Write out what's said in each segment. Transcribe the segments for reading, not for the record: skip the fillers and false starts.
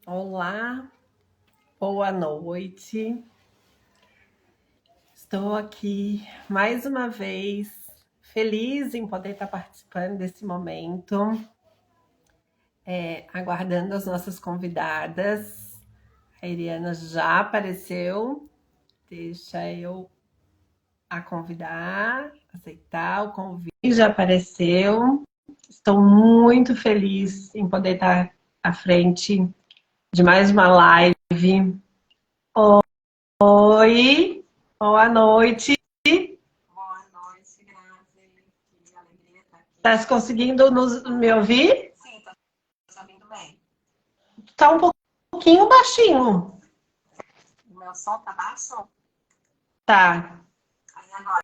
Olá, boa noite. Estou aqui mais uma vez, feliz em poder estar participando desse momento, aguardando as nossas convidadas. A Iriana já apareceu, deixa eu a convidar, aceitar o convite. Já apareceu. Estou muito feliz em poder estar à frente de mais uma live. Oi, boa noite. Boa noite, Grazi. Que alegria estar aqui. Tá conseguindo me ouvir? Sim, estou te ouvindo bem. Tá um pouquinho baixinho. O meu som tá baixo? Tá, Aí agora,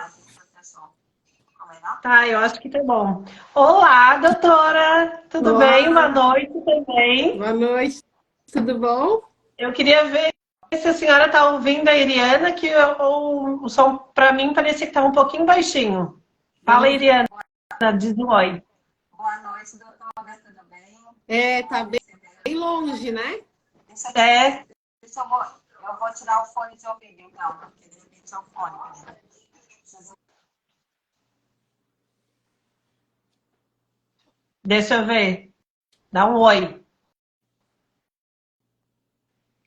o que você achou? Ficou melhor? tá, eu acho que tá bom. Olá, doutora, tudo bem? Boa Olá, noite também. boa noite, tudo bom? Eu queria ver se a senhora tá ouvindo a Iriana, que o som para mim parecia que tá um pouquinho baixinho. Fala, Vamos. Iriana, diz um oi. Boa noite, doutora. Tudo bem? Tá Bom bem receber. longe, né? Deixa eu, É, deixa eu vou tirar o fone de ouvido, então, porque de repente é o fone. deixa eu ver. Dá um oi.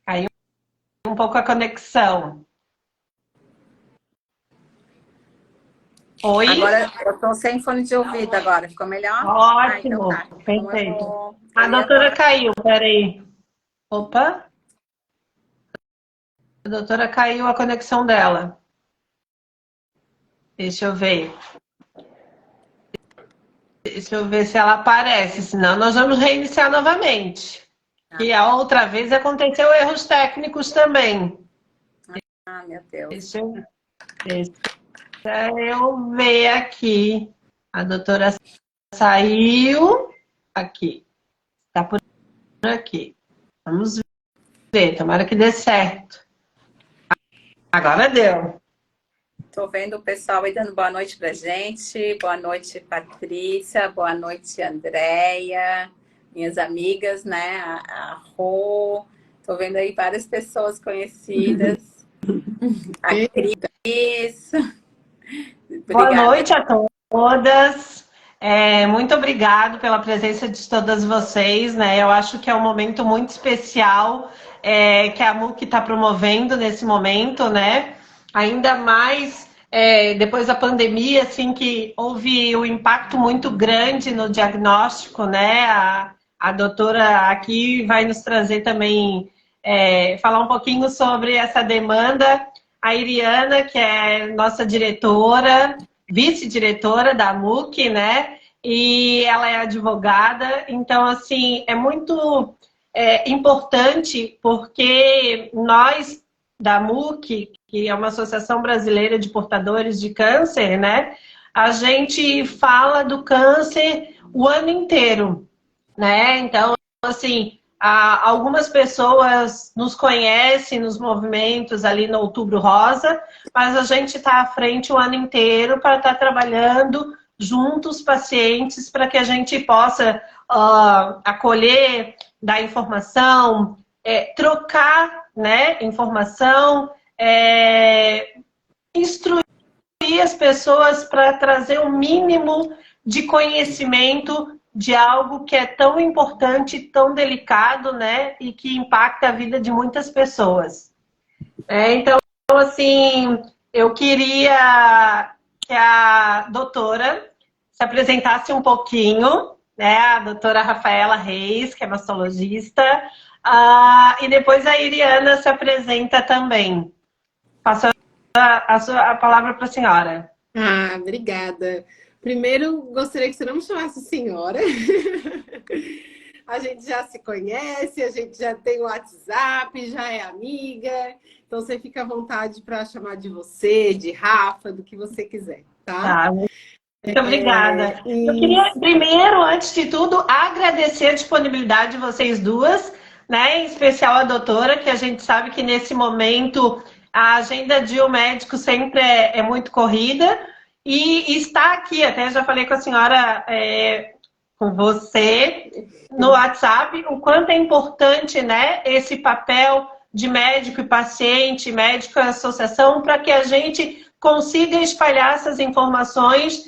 Caiu um pouco a conexão. Oi? Agora eu estou sem fone de ouvido agora. Ficou melhor? Ah, então Ótimo, tá. Então perfeito. eu A ia doutora falar. caiu, peraí. Opa, a doutora caiu a conexão dela. Deixa eu ver. Deixa eu ver se ela aparece, senão nós vamos reiniciar novamente. E a outra vez aconteceu erros técnicos também. Ah, meu Deus. Deixa eu ver aqui. A doutora saiu. Aqui. Está por aqui. Vamos ver. Tomara que dê certo. Agora deu. Tô vendo o pessoal aí dando boa noite pra gente. Boa noite, Patrícia. Boa noite, Andréia. Minhas amigas, né? A Rô. Tô vendo aí várias pessoas conhecidas. A Cris. Boa Obrigada. noite a todas. Muito obrigado pela presença de todas vocês, né? Eu acho que é um momento muito especial que a MUC está promovendo nesse momento, né? Ainda mais depois da pandemia, assim, que houve um impacto muito grande no diagnóstico, né? A doutora aqui vai nos trazer também, falar um pouquinho sobre essa demanda. A Iriana, que é nossa diretora, vice-diretora da MUC, né? E ela é advogada, então, assim, é muito importante porque nós da MUC, que é uma associação brasileira de portadores de câncer, né? A gente fala do câncer o ano inteiro, né? Então, assim, algumas pessoas nos conhecem nos movimentos ali no Outubro Rosa, mas a gente está à frente o ano inteiro para estar trabalhando junto os pacientes para que a gente possa acolher, dar informação, trocar, né, informação, instruir as pessoas para trazer o mínimo de conhecimento de algo que é tão importante, tão delicado, né? E que impacta a vida de muitas pessoas. Então, assim, eu queria que a doutora se apresentasse um pouquinho, né? A doutora Rafaela Reis, que é mastologista, e depois a Iriana se apresenta também. Passo a palavra para a senhora. Obrigada. Primeiro, gostaria que você não me chamasse senhora. A gente já se conhece, a gente já tem o WhatsApp, já é amiga. Então, você fica à vontade para chamar de você, de Rafa, do que você quiser, tá? Tá, muito obrigada. Eu queria, Isso. primeiro, antes de tudo, agradecer a disponibilidade de vocês duas, né? Em especial a doutora, que a gente sabe que nesse momento a agenda de um médico sempre é muito corrida. E está aqui, até já falei com a senhora com você no WhatsApp, o quanto é importante, né, esse papel de médico e paciente, médico e associação, para que a gente consiga espalhar essas informações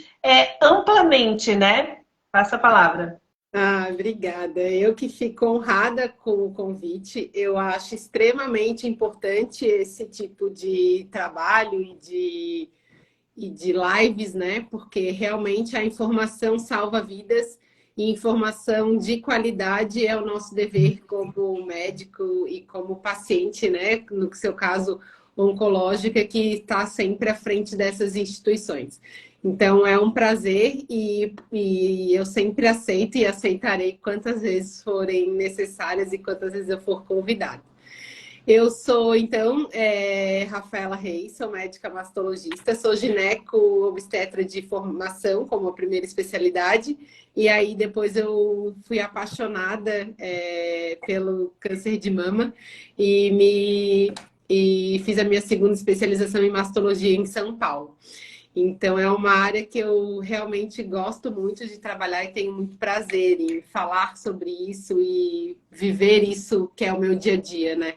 amplamente, né? Passa a palavra. Ah, obrigada. Eu que fico honrada com o convite. Eu acho extremamente importante esse tipo de trabalho e de lives, né? Porque realmente a informação salva vidas e informação de qualidade é o nosso dever como médico e como paciente, né? No seu caso, oncológica, que está sempre à frente dessas instituições. Então, é um prazer e eu sempre aceito e aceitarei quantas vezes forem necessárias e quantas vezes eu for convidada. Eu sou, então, Rafaela Reis, sou médica mastologista, sou gineco-obstetra de formação como a primeira especialidade, e aí depois eu fui apaixonada pelo câncer de mama e fiz a minha segunda especialização em mastologia em São Paulo. Então, é uma área que eu realmente gosto muito de trabalhar e tenho muito prazer em falar sobre isso e viver isso que é o meu dia a dia, né?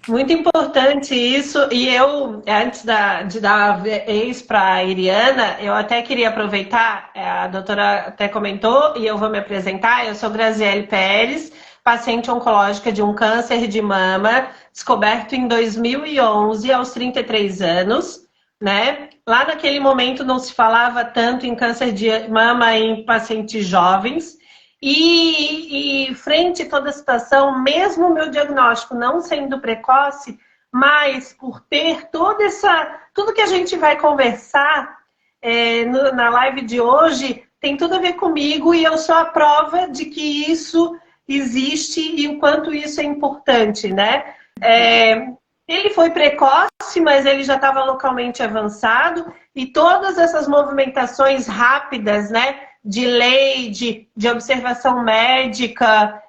Muito importante isso, e eu, antes de dar a vez para a Iriana, eu até queria aproveitar, a doutora até comentou, e eu vou me apresentar, eu sou Graziele Pérez, paciente oncológica de um câncer de mama, descoberto em 2011, aos 33 anos, né? Lá naquele momento não se falava tanto em câncer de mama em pacientes jovens, e frente a toda a situação, mesmo o meu diagnóstico não sendo precoce, mas por ter tudo que a gente vai conversar na live de hoje, tem tudo a ver comigo e eu sou a prova de que isso existe e o quanto isso é importante, né? Ele foi precoce, mas ele já estava localmente avançado e todas essas movimentações rápidas, né? De lei, de observação médica,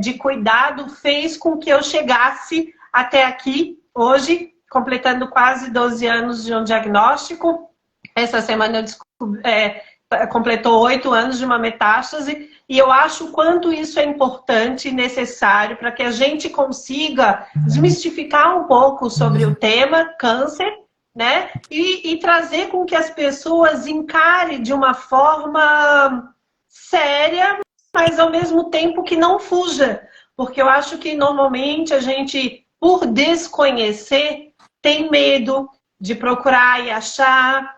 de cuidado, fez com que eu chegasse até aqui, hoje, completando quase 12 anos de um diagnóstico. Essa semana eu completou 8 anos de uma metástase, e eu acho o quanto isso é importante e necessário para que a gente consiga desmistificar um pouco sobre o tema câncer, né? E trazer com que as pessoas encarem de uma forma séria, mas ao mesmo tempo que não fuja. Porque eu acho que normalmente a gente, por desconhecer, tem medo de procurar e achar,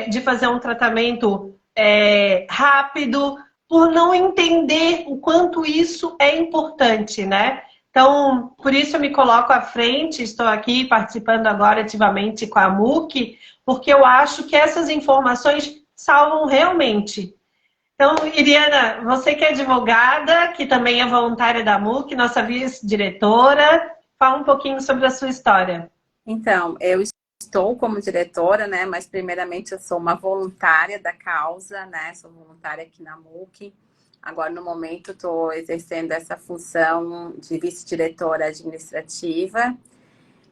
de fazer um tratamento rápido, por não entender o quanto isso é importante, né? Então, por isso eu me coloco à frente, estou aqui participando agora ativamente com a MUC, porque eu acho que essas informações salvam realmente. Então, Iriana, você que é advogada, que também é voluntária da MUC, nossa vice-diretora, fala um pouquinho sobre a sua história. Então, eu estou como diretora, né? Mas primeiramente eu sou uma voluntária da causa, né? Sou voluntária aqui na MUC. Agora, no momento, estou exercendo essa função de vice-diretora administrativa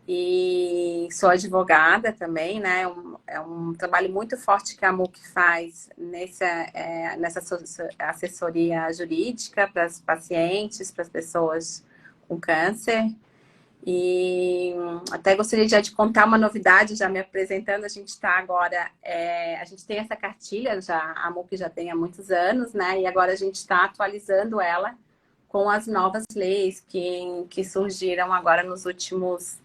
e sou advogada também, né? É um trabalho muito forte que a MUC faz nessa assessoria jurídica para os pacientes, para as pessoas com câncer. E até gostaria já de contar uma novidade, já me apresentando. A gente está agora, a gente tem essa cartilha, a MUC já tem há muitos anos, né? E agora a gente está atualizando ela com as novas leis que surgiram agora nos últimos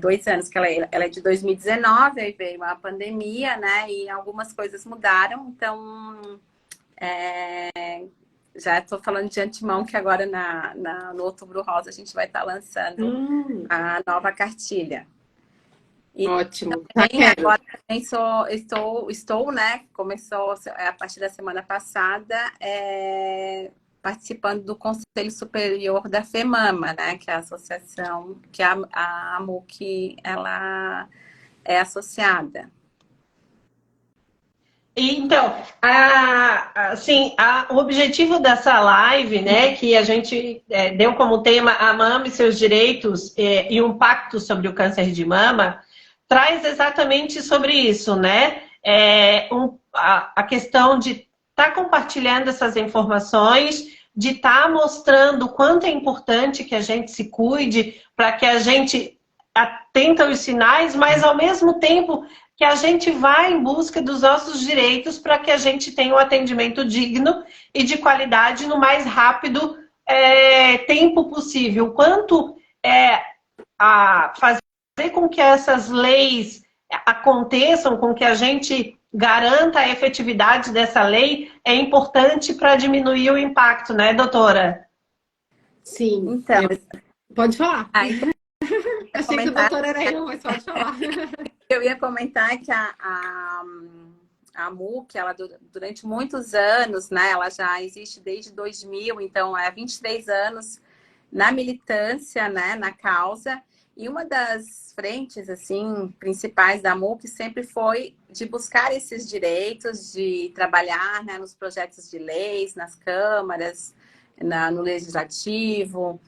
2 anos, que ela é de 2019, aí veio a pandemia, né? E algumas coisas mudaram, então já estou falando de antemão que agora no Outubro Rosa a gente vai estar lançando a nova cartilha. E ótimo. Também, agora também estou, né? Começou a partir da semana passada participando do Conselho Superior da FEMAMA, né? Que é a associação que a MUC ela é associada. Então, o objetivo dessa live, né, que a gente deu como tema a mama e seus direitos e um pacto sobre o câncer de mama, traz exatamente sobre isso, né? a questão de estar compartilhando essas informações, de estar mostrando o quanto é importante que a gente se cuide, para que a gente atenta aos sinais, mas ao mesmo tempo que a gente vá em busca dos nossos direitos para que a gente tenha um atendimento digno e de qualidade no mais rápido tempo possível. O quanto fazer com que essas leis aconteçam, com que a gente garanta a efetividade dessa lei, é importante para diminuir o impacto, né, doutora? Sim. Então, pode falar. Então, achei que o doutor era eu, mas pode falar. Eu ia comentar que a MUC, ela durante muitos anos, né, ela já existe desde 2000, então há 23 anos na militância, né, na causa. E uma das frentes assim principais da MUC sempre foi de buscar esses direitos, de trabalhar, né, nos projetos de leis, nas câmaras, no legislativo.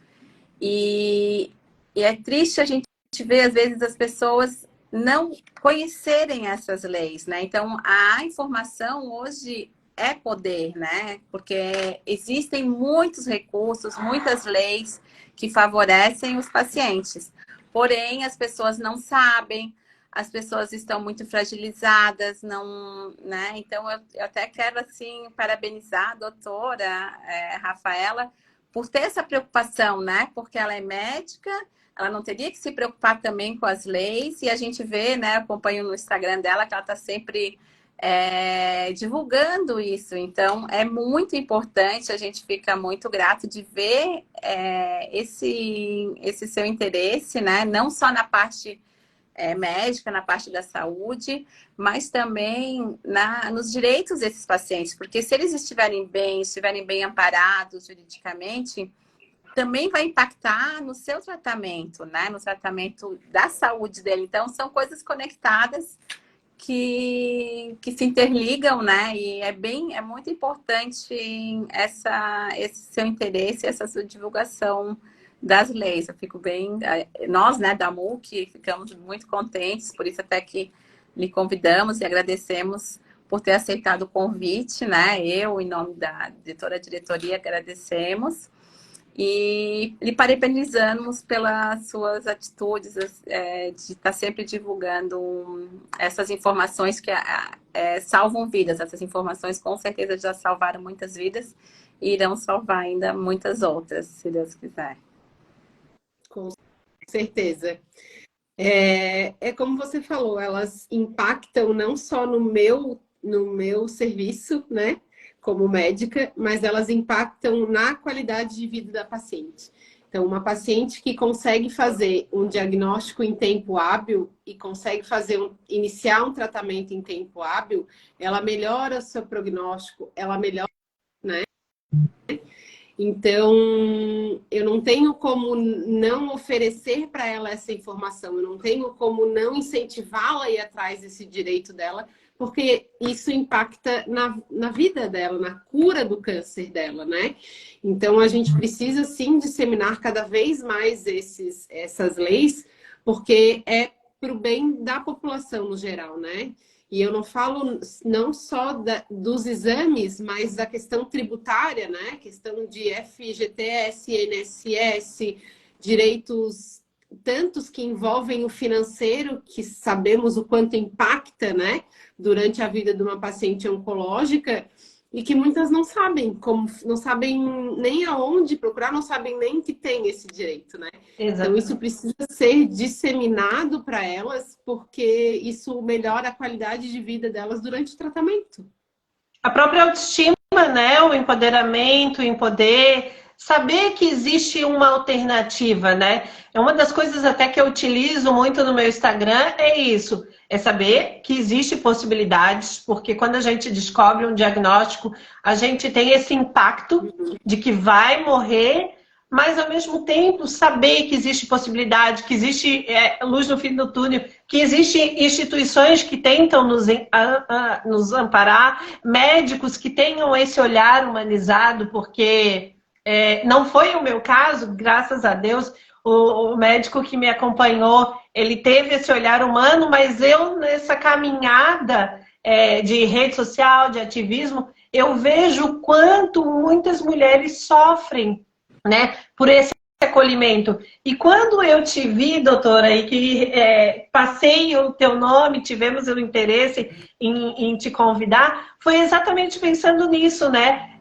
E é triste a gente ver, às vezes, as pessoas não conhecerem essas leis, né? Então, a informação hoje é poder, né? Porque existem muitos recursos, muitas leis que favorecem os pacientes. Porém, as pessoas não sabem, as pessoas estão muito fragilizadas, não, né? Então, eu até quero, assim, parabenizar a doutora Rafaela por ter essa preocupação, né? Porque ela é médica, ela não teria que se preocupar também com as leis, e a gente vê, né? Acompanho no Instagram dela que ela está sempre divulgando isso. Então, é muito importante, a gente fica muito grato de ver esse seu interesse, né? Não só na parte médica, na parte da saúde, mas também nos direitos desses pacientes, porque se eles estiverem bem amparados juridicamente, também vai impactar no seu tratamento, né? No tratamento da saúde dele. Então, são coisas conectadas que se interligam, né? E é muito importante esse seu interesse, essa sua divulgação das leis. Eu fico bem... Nós, né, da MUC, ficamos muito contentes, por isso até que lhe convidamos e agradecemos por ter aceitado o convite, né? Eu, em nome da diretoria, agradecemos. E lhe parabenizamos pelas suas atitudes de estar sempre divulgando essas informações que salvam vidas. Essas informações com certeza já salvaram muitas vidas e irão salvar ainda muitas outras, se Deus quiser. Com certeza. É como você falou, elas impactam não só no meu serviço, né? Como médica, mas elas impactam na qualidade de vida da paciente. Então, uma paciente que consegue fazer um diagnóstico em tempo hábil e consegue iniciar um tratamento em tempo hábil, ela melhora o seu prognóstico, ela melhora, né? Então, eu não tenho como não oferecer para ela essa informação, eu não tenho como não incentivá-la a ir atrás desse direito dela, porque isso impacta na vida dela, na cura do câncer dela, né? Então, a gente precisa, sim, disseminar cada vez mais essas leis, porque é para o bem da população no geral, né? E eu não falo não só dos exames, mas da questão tributária, né? Questão de FGTS, INSS, direitos tantos que envolvem o financeiro, que sabemos o quanto impacta, né? Durante a vida de uma paciente oncológica, e que muitas não sabem não sabem nem aonde procurar, não sabem nem que tem esse direito, né? Exatamente. Então isso precisa ser disseminado para elas, porque isso melhora a qualidade de vida delas durante o tratamento. A própria autoestima, né? O empoderamento, em poder saber que existe uma alternativa, né? É uma das coisas até que eu utilizo muito no meu Instagram, é isso. É saber que existe possibilidades, porque quando a gente descobre um diagnóstico, a gente tem esse impacto de que vai morrer, mas ao mesmo tempo saber que existe possibilidade, que existe luz no fim do túnel, que existem instituições que tentam nos amparar, médicos que tenham esse olhar humanizado, porque não foi o meu caso, graças a Deus. O médico que me acompanhou, ele teve esse olhar humano, mas eu, nessa caminhada, de rede social, de ativismo, eu vejo o quanto muitas mulheres sofrem, né, por esse acolhimento. E quando eu te vi, doutora, e que passei o teu nome, tivemos o interesse em te convidar, foi exatamente pensando nisso, né?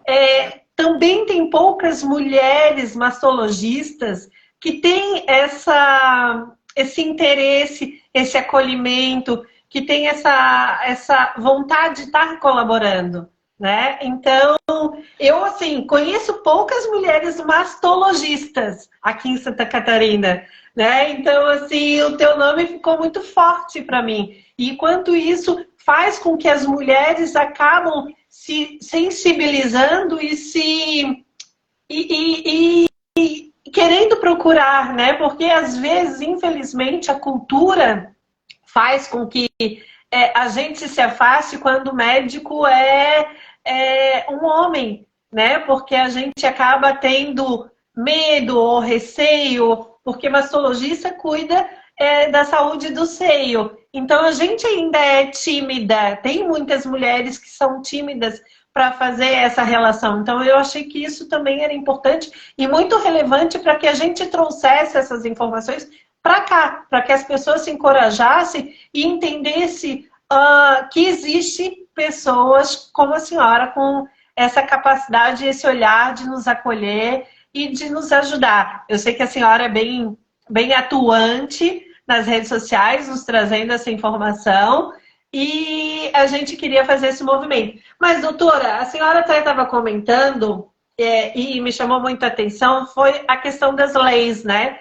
Também tem poucas mulheres mastologistas que têm esse interesse, esse acolhimento, que têm essa vontade de estar colaborando, né? Então, eu, assim, conheço poucas mulheres mastologistas aqui em Santa Catarina, né? Então, assim, o teu nome ficou muito forte para mim. E enquanto isso faz com que as mulheres acabam se sensibilizando e querendo procurar, né? Porque às vezes, infelizmente, a cultura faz com que a gente se afaste quando o médico é um homem, né? Porque a gente acaba tendo medo ou receio, porque mastologista cuida da saúde do seio. Então a gente ainda é tímida, tem muitas mulheres que são tímidas para fazer essa relação. Então eu achei que isso também era importante e muito relevante para que a gente trouxesse essas informações para cá, para que as pessoas se encorajassem e entendessem que existe pessoas como a senhora com essa capacidade, esse olhar de nos acolher e de nos ajudar. Eu sei que a senhora é bem atuante nas redes sociais, nos trazendo essa informação e a gente queria fazer esse movimento. Mas, doutora, a senhora até estava comentando e me chamou muita atenção, foi a questão das leis, né?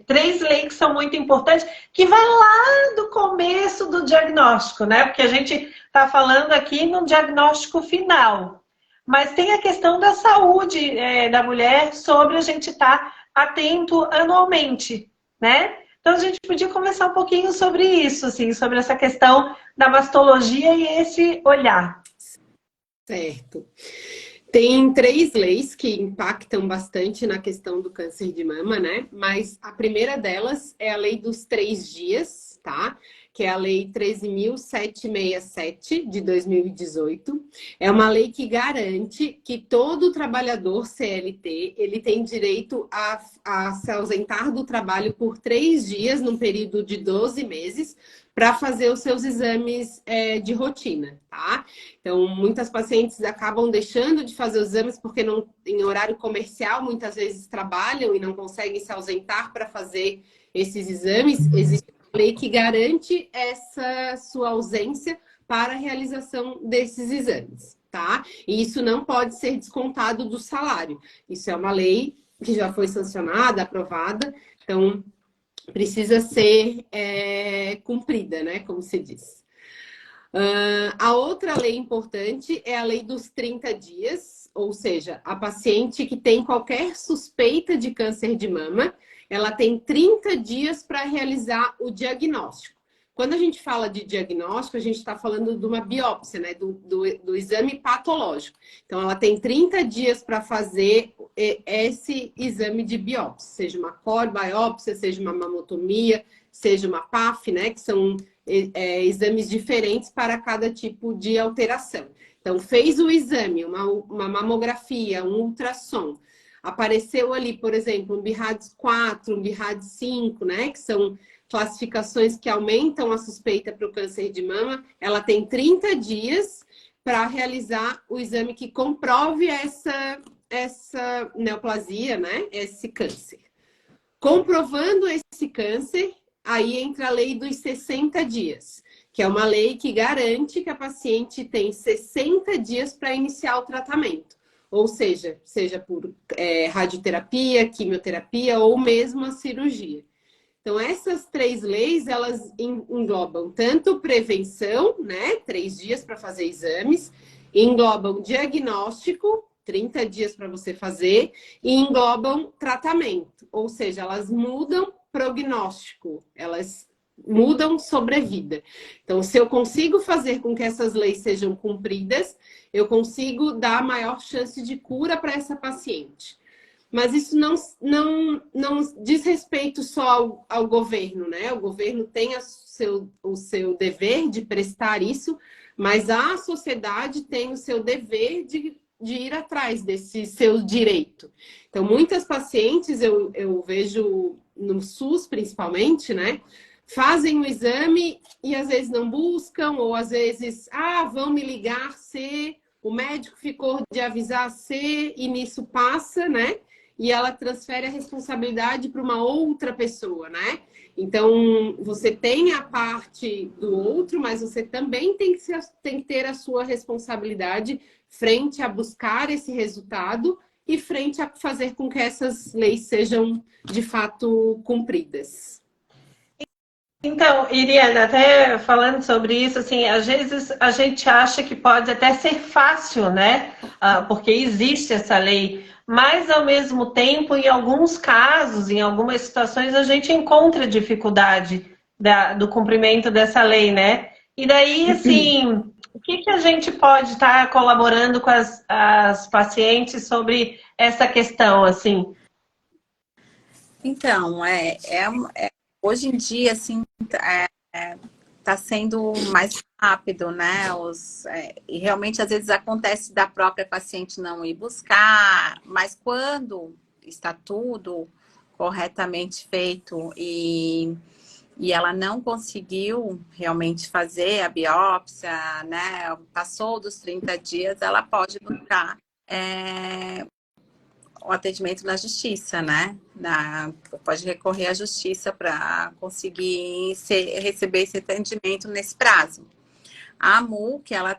Três leis que são muito importantes, que vai lá do começo do diagnóstico, né? Porque a gente está falando aqui no diagnóstico final. Mas tem a questão da saúde da mulher sobre a gente estar atento anualmente, né? Então a gente podia conversar um pouquinho sobre isso, assim, sobre essa questão da mastologia e esse olhar. Certo. Tem três leis que impactam bastante na questão do câncer de mama, né? Mas a primeira delas é a lei dos 3 dias, tá? Que é a lei 13.767 de 2018. É uma lei que garante que todo trabalhador CLT, ele tem direito a se ausentar do trabalho por 3 dias, num período de 12 meses, para fazer os seus exames de rotina, tá? Então, muitas pacientes acabam deixando de fazer os exames porque não, em horário comercial, muitas vezes trabalham e não conseguem se ausentar para fazer esses exames. Existe uma lei que garante essa sua ausência para a realização desses exames, tá? E isso não pode ser descontado do salário. Isso é uma lei que já foi sancionada, aprovada, então precisa ser cumprida, né? Como se diz. A outra lei importante é a lei dos 30 dias, ou seja, a paciente que tem qualquer suspeita de câncer de mama, ela tem 30 dias para realizar o diagnóstico. Quando a gente fala de diagnóstico, a gente está falando de uma biópsia, né? Do exame patológico. Então, ela tem 30 dias para fazer esse exame de biópsia, seja uma core biópsia, seja uma mamotomia, seja uma PAF, né? Que são exames diferentes para cada tipo de alteração. Então, fez o exame, uma mamografia, um ultrassom. Apareceu ali, por exemplo, um BIRADS 4, um BIRADS 5, né? Que são classificações que aumentam a suspeita para o câncer de mama. Ela tem 30 dias para realizar o exame que comprove essa neoplasia, né? Esse câncer. Comprovando esse câncer, aí entra a lei dos 60 dias, que é uma lei que garante que a paciente tem 60 dias para iniciar o tratamento. Ou seja por radioterapia, quimioterapia ou mesmo a cirurgia. Então, essas 3 leis, elas englobam tanto prevenção, né? 3 dias para fazer exames, englobam diagnóstico, 30 dias para você fazer, e englobam tratamento. Ou seja, elas mudam prognóstico, elas mudam sobrevida. Então, se eu consigo fazer com que essas leis sejam cumpridas, eu consigo dar maior chance de cura para essa paciente. Mas isso não diz respeito só ao governo, né? O governo tem o seu dever de prestar isso, mas a sociedade tem o seu dever de ir atrás desse seu direito. Então, muitas pacientes, eu vejo no SUS principalmente, né? Fazem o exame e às vezes não buscam, ou às vezes, vão me ligar se o médico ficou de avisar se, e nisso passa, né? E ela transfere a responsabilidade para uma outra pessoa, né? Então, você tem a parte do outro, mas você também tem que ter a sua responsabilidade frente a buscar esse resultado e frente a fazer com que essas leis sejam, de fato, cumpridas. Então, Iriana, até falando sobre isso, assim, às vezes a gente acha que pode até ser fácil, né? Porque existe essa lei, mas ao mesmo tempo, em alguns casos, em algumas situações, a gente encontra dificuldade do cumprimento dessa lei, né? E daí, assim, o que a gente pode estar colaborando com as pacientes sobre essa questão, assim? Então, hoje em dia, assim, tá sendo mais rápido, né? E realmente, às vezes, acontece da própria paciente não ir buscar, mas quando está tudo corretamente feito e ela não conseguiu realmente fazer a biópsia, né? Passou dos 30 dias, ela pode buscar o atendimento na justiça, né? Pode recorrer à justiça para conseguir receber esse atendimento nesse prazo. A AMUC, ela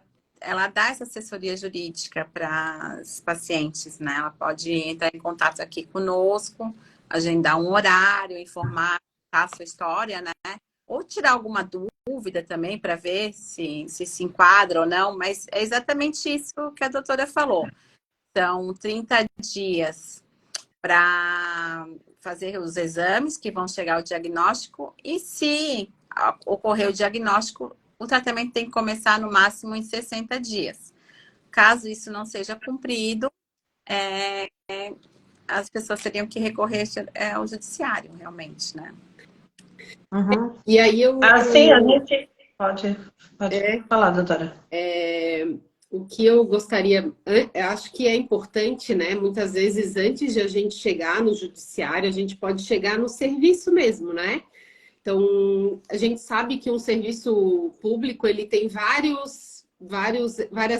dá essa assessoria jurídica para as pacientes, né? Ela pode entrar em contato aqui conosco, agendar um horário, informar a sua história, né? Ou tirar alguma dúvida também para ver se enquadra ou não, mas é exatamente isso que a doutora falou. São 30 dias para fazer os exames que vão chegar ao diagnóstico e se ocorrer o diagnóstico, o tratamento tem que começar no máximo em 60 dias. Caso isso não seja cumprido, as pessoas teriam que recorrer ao judiciário, realmente, né? Uhum. E aí Sim, a gente pode falar, doutora. O que eu gostaria, eu acho que é importante, né? Muitas vezes, antes de a gente chegar no judiciário, a gente pode chegar no serviço mesmo, né? Então, a gente sabe que um serviço público, ele tem várias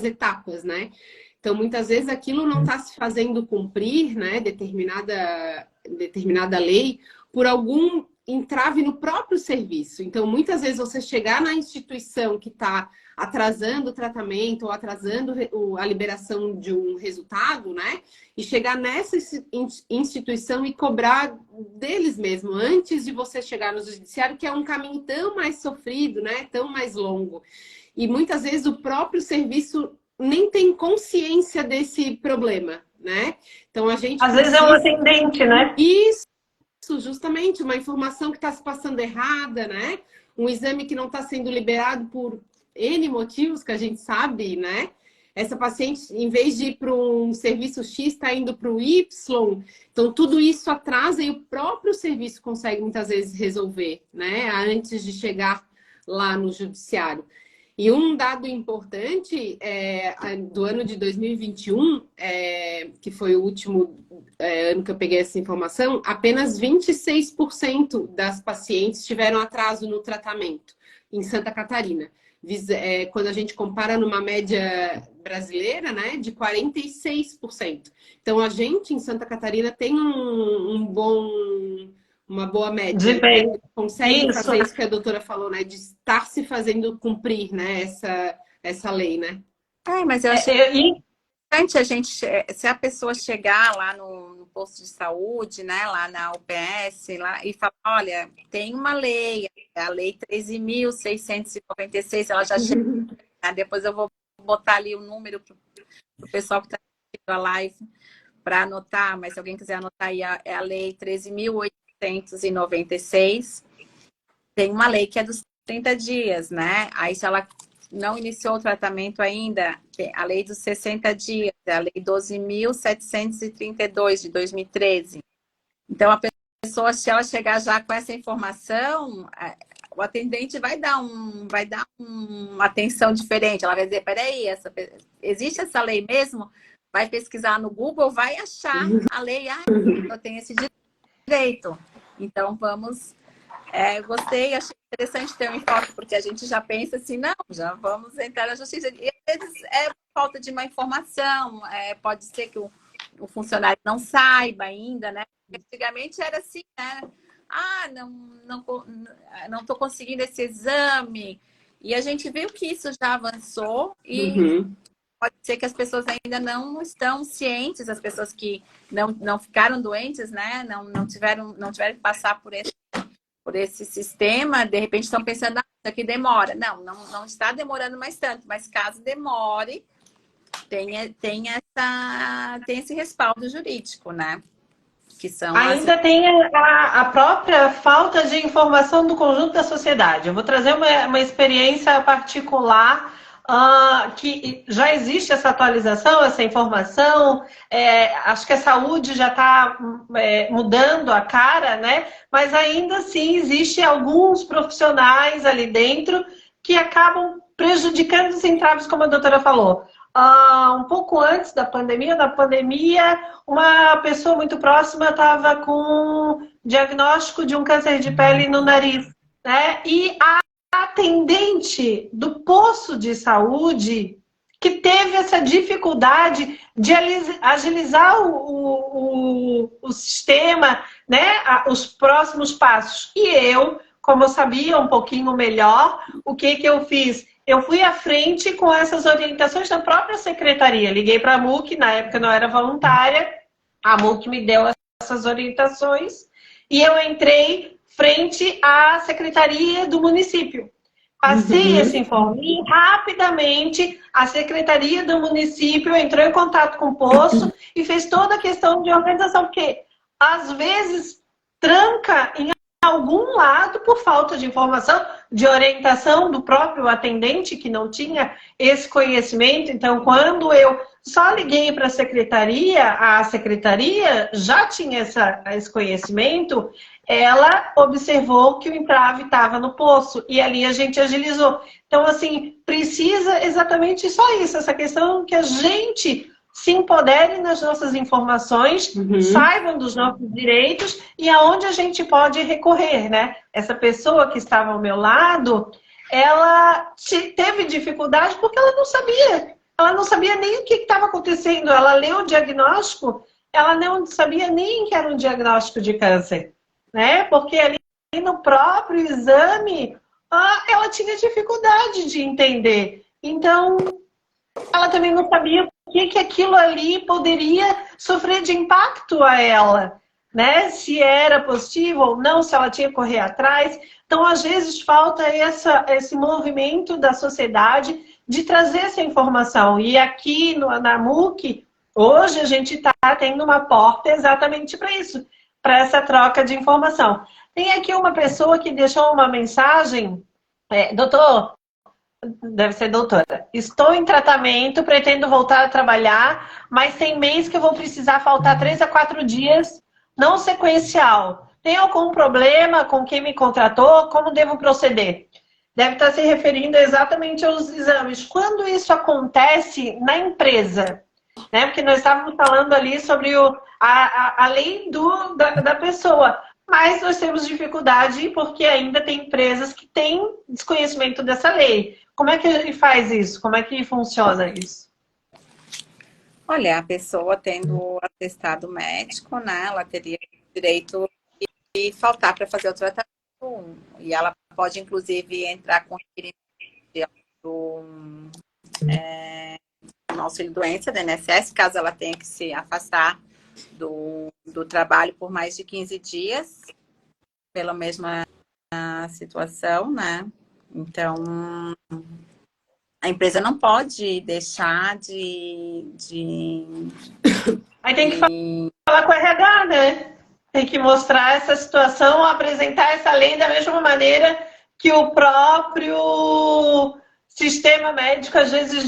etapas, né? Então, muitas vezes aquilo não está se fazendo cumprir, né? Determinada lei, por algum entrave no próprio serviço. Então, muitas vezes você chegar na instituição que está atrasando o tratamento ou atrasando a liberação de um resultado, né? E chegar nessa instituição e cobrar deles mesmo, antes de você chegar no judiciário, que é um caminho tão mais sofrido, né? Tão mais longo. E muitas vezes o próprio serviço nem tem consciência desse problema, né? Então a gente Às vezes é um atendente, né? Isso, justamente, uma informação que está se passando errada, né? Um exame que não está sendo liberado por N motivos que a gente sabe, né? Essa paciente, em vez de ir para um serviço X, está indo para o Y. Então, tudo isso atrasa e o próprio serviço consegue muitas vezes resolver, né? Antes de chegar lá no judiciário. E um dado importante do ano de 2021, que foi o último ano que eu peguei essa informação, apenas 26% das pacientes tiveram atraso no tratamento em Santa Catarina. Quando a gente compara numa média brasileira, né, de 46%. Então, a gente em Santa Catarina tem uma boa média. Consegue fazer isso que a doutora falou, né? De estar se fazendo cumprir, né? Essa lei, né? Mas eu achei importante a gente, se a pessoa chegar lá no posto de saúde, né? Lá na UPS, lá, e falar, olha, tem uma lei, a lei 13.696, ela já chegou, né? Depois eu vou botar ali o número para o pessoal que está assistindo a live para anotar, mas se alguém quiser anotar aí, é a lei 13.896. Tem uma lei que é dos 30 dias, né? Aí se ela não iniciou o tratamento ainda, a lei dos 60 dias, a lei 12.732 de 2013. Então, a pessoa, se ela chegar já com essa informação, o atendente vai dar uma atenção diferente. Ela vai dizer, peraí, existe essa lei mesmo? Vai pesquisar no Google, vai achar a lei, eu tenho esse direito. Então, vamos... gostei, achei interessante ter um enfoque, porque a gente já pensa assim, não, já vamos entrar na justiça. E às vezes é falta de uma informação, pode ser que o funcionário não saiba ainda, né? Antigamente era assim, né? Não estou conseguindo esse exame. E a gente viu que isso já avançou e pode ser que as pessoas ainda não estão cientes, as pessoas que não ficaram doentes, né? Não tiveram que passar por esse sistema, de repente estão pensando, isso aqui demora. Não está demorando mais tanto, mas caso demore, tem esse respaldo jurídico, né? Que são ainda tem a própria falta de informação do conjunto da sociedade. Eu vou trazer uma experiência particular, que já existe essa atualização, essa informação, acho que a saúde já está mudando a cara, né? Mas ainda assim existe alguns profissionais ali dentro que acabam prejudicando os entraves, como a doutora falou. Um pouco antes da pandemia, uma pessoa muito próxima estava com diagnóstico de um câncer de pele no nariz, né? E a atendente do posto de saúde que teve essa dificuldade de agilizar o sistema, né? Os próximos passos. E eu, como eu sabia um pouquinho melhor, o que eu fiz? Eu fui à frente com essas orientações da própria secretaria. Liguei para a MUC, na época eu não era voluntária, a MUC me deu essas orientações e eu entrei frente à secretaria do município. Passei esse informe rapidamente, a secretaria do município entrou em contato com o posto e fez toda a questão de organização, porque às vezes tranca em algum lado por falta de informação, de orientação do próprio atendente que não tinha esse conhecimento. Então, quando eu só liguei para a secretaria já tinha esse conhecimento, ela observou que o entrave estava no poço e ali a gente agilizou. Então, assim, precisa exatamente só isso, essa questão que a gente se empoderem nas nossas informações, saibam dos nossos direitos e aonde a gente pode recorrer, né? Essa pessoa que estava ao meu lado, ela teve dificuldade porque ela não sabia. Ela não sabia nem o que estava acontecendo. Ela leu o diagnóstico, ela não sabia nem que era um diagnóstico de câncer, né? Porque ali no próprio exame, ela tinha dificuldade de entender. Então, ela também não sabia o que aquilo ali poderia sofrer de impacto a ela, né? Se era positivo ou não, se ela tinha que correr atrás. Então, às vezes, falta esse movimento da sociedade de trazer essa informação. E aqui na MUC, hoje a gente está tendo uma porta exatamente para isso, para essa troca de informação. Tem aqui uma pessoa que deixou uma mensagem, doutor, deve ser doutora. Estou em tratamento, pretendo voltar a trabalhar, mas tem mês que eu vou precisar faltar 3 a 4 dias, não sequencial. Tem algum problema com quem me contratou? Como devo proceder? Deve estar se referindo exatamente aos exames. Quando isso acontece na empresa, né? Porque nós estávamos falando ali sobre a lei da pessoa. Mas nós temos dificuldade porque ainda tem empresas que têm desconhecimento dessa lei. Como é que ele faz isso? Como é que funciona isso? Olha, a pessoa tendo atestado médico, né? Ela teria direito de faltar para fazer o tratamento. E ela pode, inclusive, entrar com o auxílio doença da INSS, caso ela tenha que se afastar do trabalho por mais de 15 dias, pela mesma situação, né? Então, a empresa não pode deixar de... Aí tem que falar com o RH, né? Tem que mostrar essa situação, apresentar essa lei da mesma maneira que o próprio sistema médico às vezes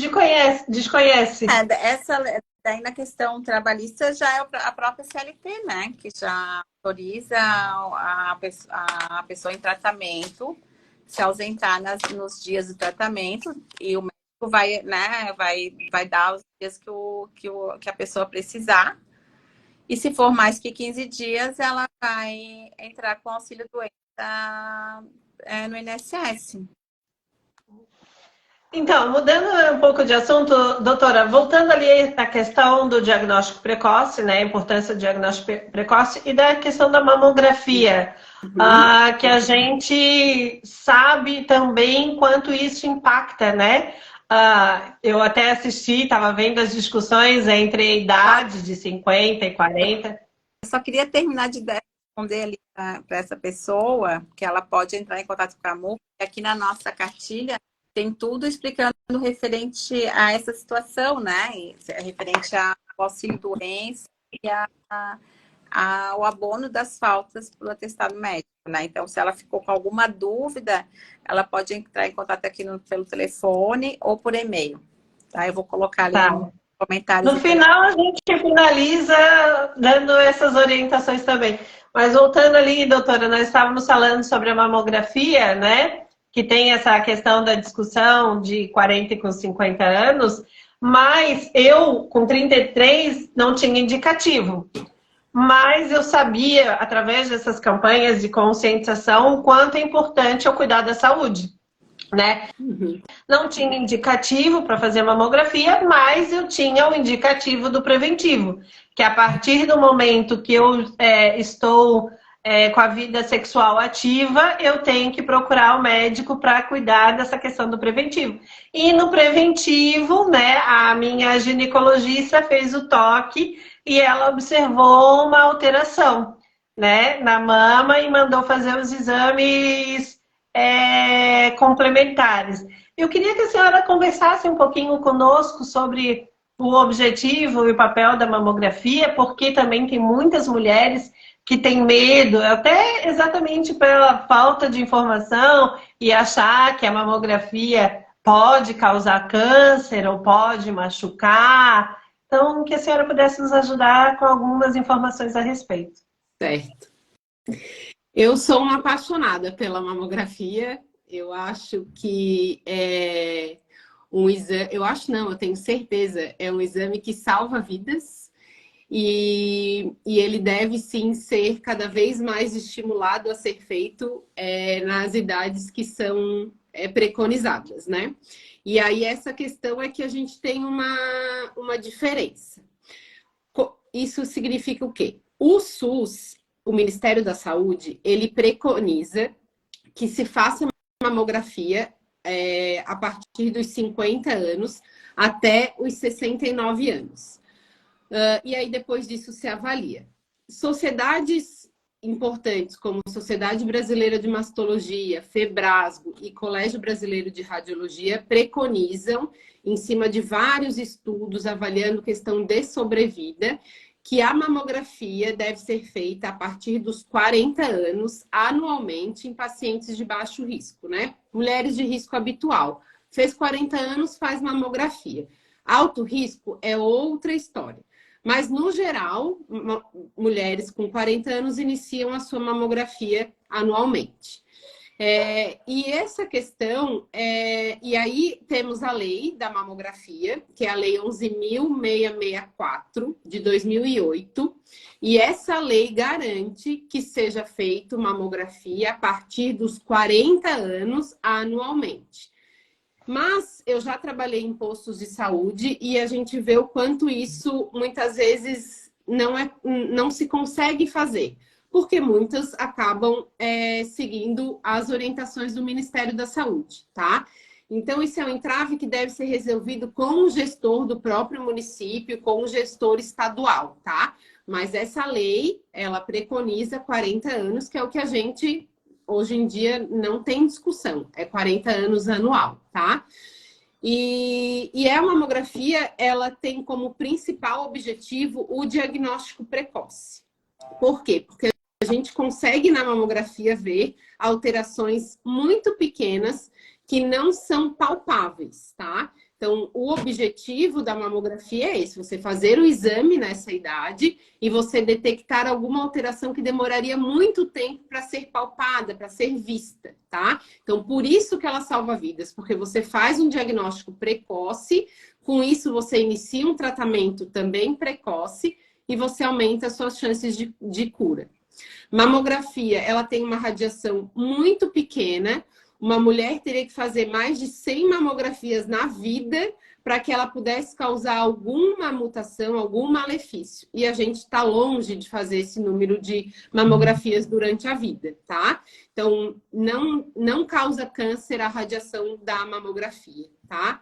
desconhece. Essa daí na questão trabalhista já é a própria CLT, né? Que já autoriza a pessoa em tratamento se ausentar nos dias do tratamento e o médico vai, né, vai dar os dias que a pessoa precisar. E se for mais que 15 dias, ela vai entrar com auxílio doença no INSS. Então, mudando um pouco de assunto, doutora, voltando ali na questão do diagnóstico precoce, né, a importância do diagnóstico precoce e da questão da mamografia, que a gente sabe também quanto isso impacta, né? Eu até assisti, estava vendo as discussões entre a idade de 50 e 40. Eu só queria terminar de responder ali para essa pessoa, que ela pode entrar em contato com a MUC, aqui na nossa cartilha tem tudo explicando referente a essa situação, né? Referente ao auxílio-doença e ao abono das faltas pelo atestado médico, né? Então, se ela ficou com alguma dúvida, ela pode entrar em contato aqui pelo telefone ou por e-mail, tá? Eu vou colocar ali nos comentários. No final, a gente finaliza dando essas orientações também. Mas voltando ali, doutora, nós estávamos falando sobre a mamografia, né? Que tem essa questão da discussão de 40 com 50 anos, mas eu, com 33, não tinha indicativo. Mas eu sabia, através dessas campanhas de conscientização, o quanto é importante eu cuidar da saúde, né? Não tinha indicativo para fazer mamografia, mas eu tinha o indicativo do preventivo, que a partir do momento que eu estou com a vida sexual ativa, eu tenho que procurar o médico para cuidar dessa questão do preventivo. E no preventivo, né, a minha ginecologista fez o toque e ela observou uma alteração, né, na mama e mandou fazer os exames complementares. Eu queria que a senhora conversasse um pouquinho conosco sobre o objetivo e o papel da mamografia, porque também tem muitas mulheres que têm medo, até exatamente pela falta de informação e achar que a mamografia pode causar câncer ou pode machucar. Então, que a senhora pudesse nos ajudar com algumas informações a respeito. Certo. Eu sou uma apaixonada pela mamografia. Eu acho que é um exame... Eu acho não, eu tenho certeza. É um exame que salva vidas. E ele deve, sim, ser cada vez mais estimulado a ser feito nas idades que são preconizadas, né? E aí essa questão é que a gente tem uma diferença. Isso significa o quê? O SUS, o Ministério da Saúde, ele preconiza que se faça mamografia a partir dos 50 anos até os 69 anos. E aí, depois disso, se avalia. Sociedades importantes, como Sociedade Brasileira de Mastologia, FEBRASGO e Colégio Brasileiro de Radiologia, preconizam, em cima de vários estudos avaliando questão de sobrevida, que a mamografia deve ser feita a partir dos 40 anos, anualmente, em pacientes de baixo risco, né? Mulheres de risco habitual. Fez 40 anos, faz mamografia. Alto risco é outra história. Mas, no geral, mulheres com 40 anos iniciam a sua mamografia anualmente. E essa questão... e aí temos a lei da mamografia, que é a Lei 11.664, de 2008. E essa lei garante que seja feita mamografia a partir dos 40 anos anualmente. Mas eu já trabalhei em postos de saúde e a gente vê o quanto isso muitas vezes não se consegue fazer, porque muitas acabam seguindo as orientações do Ministério da Saúde, tá? Então, isso é um entrave que deve ser resolvido com o gestor do próprio município, com o gestor estadual, tá? Mas essa lei, ela preconiza 40 anos, que é o que a gente... Hoje em dia não tem discussão, é 40 anos anual, tá? E a mamografia, ela tem como principal objetivo o diagnóstico precoce. Por quê? Porque a gente consegue na mamografia ver alterações muito pequenas que não são palpáveis, tá? Então, o objetivo da mamografia é esse, você fazer o exame nessa idade e você detectar alguma alteração que demoraria muito tempo para ser palpada, para ser vista, tá? Então, por isso que ela salva vidas, porque você faz um diagnóstico precoce, com isso você inicia um tratamento também precoce e você aumenta as suas chances de cura. Mamografia, ela tem uma radiação muito pequena. Uma mulher teria que fazer mais de 100 mamografias na vida para que ela pudesse causar alguma mutação, algum malefício. E a gente está longe de fazer esse número de mamografias durante a vida, tá? Então, não causa câncer a radiação da mamografia, tá?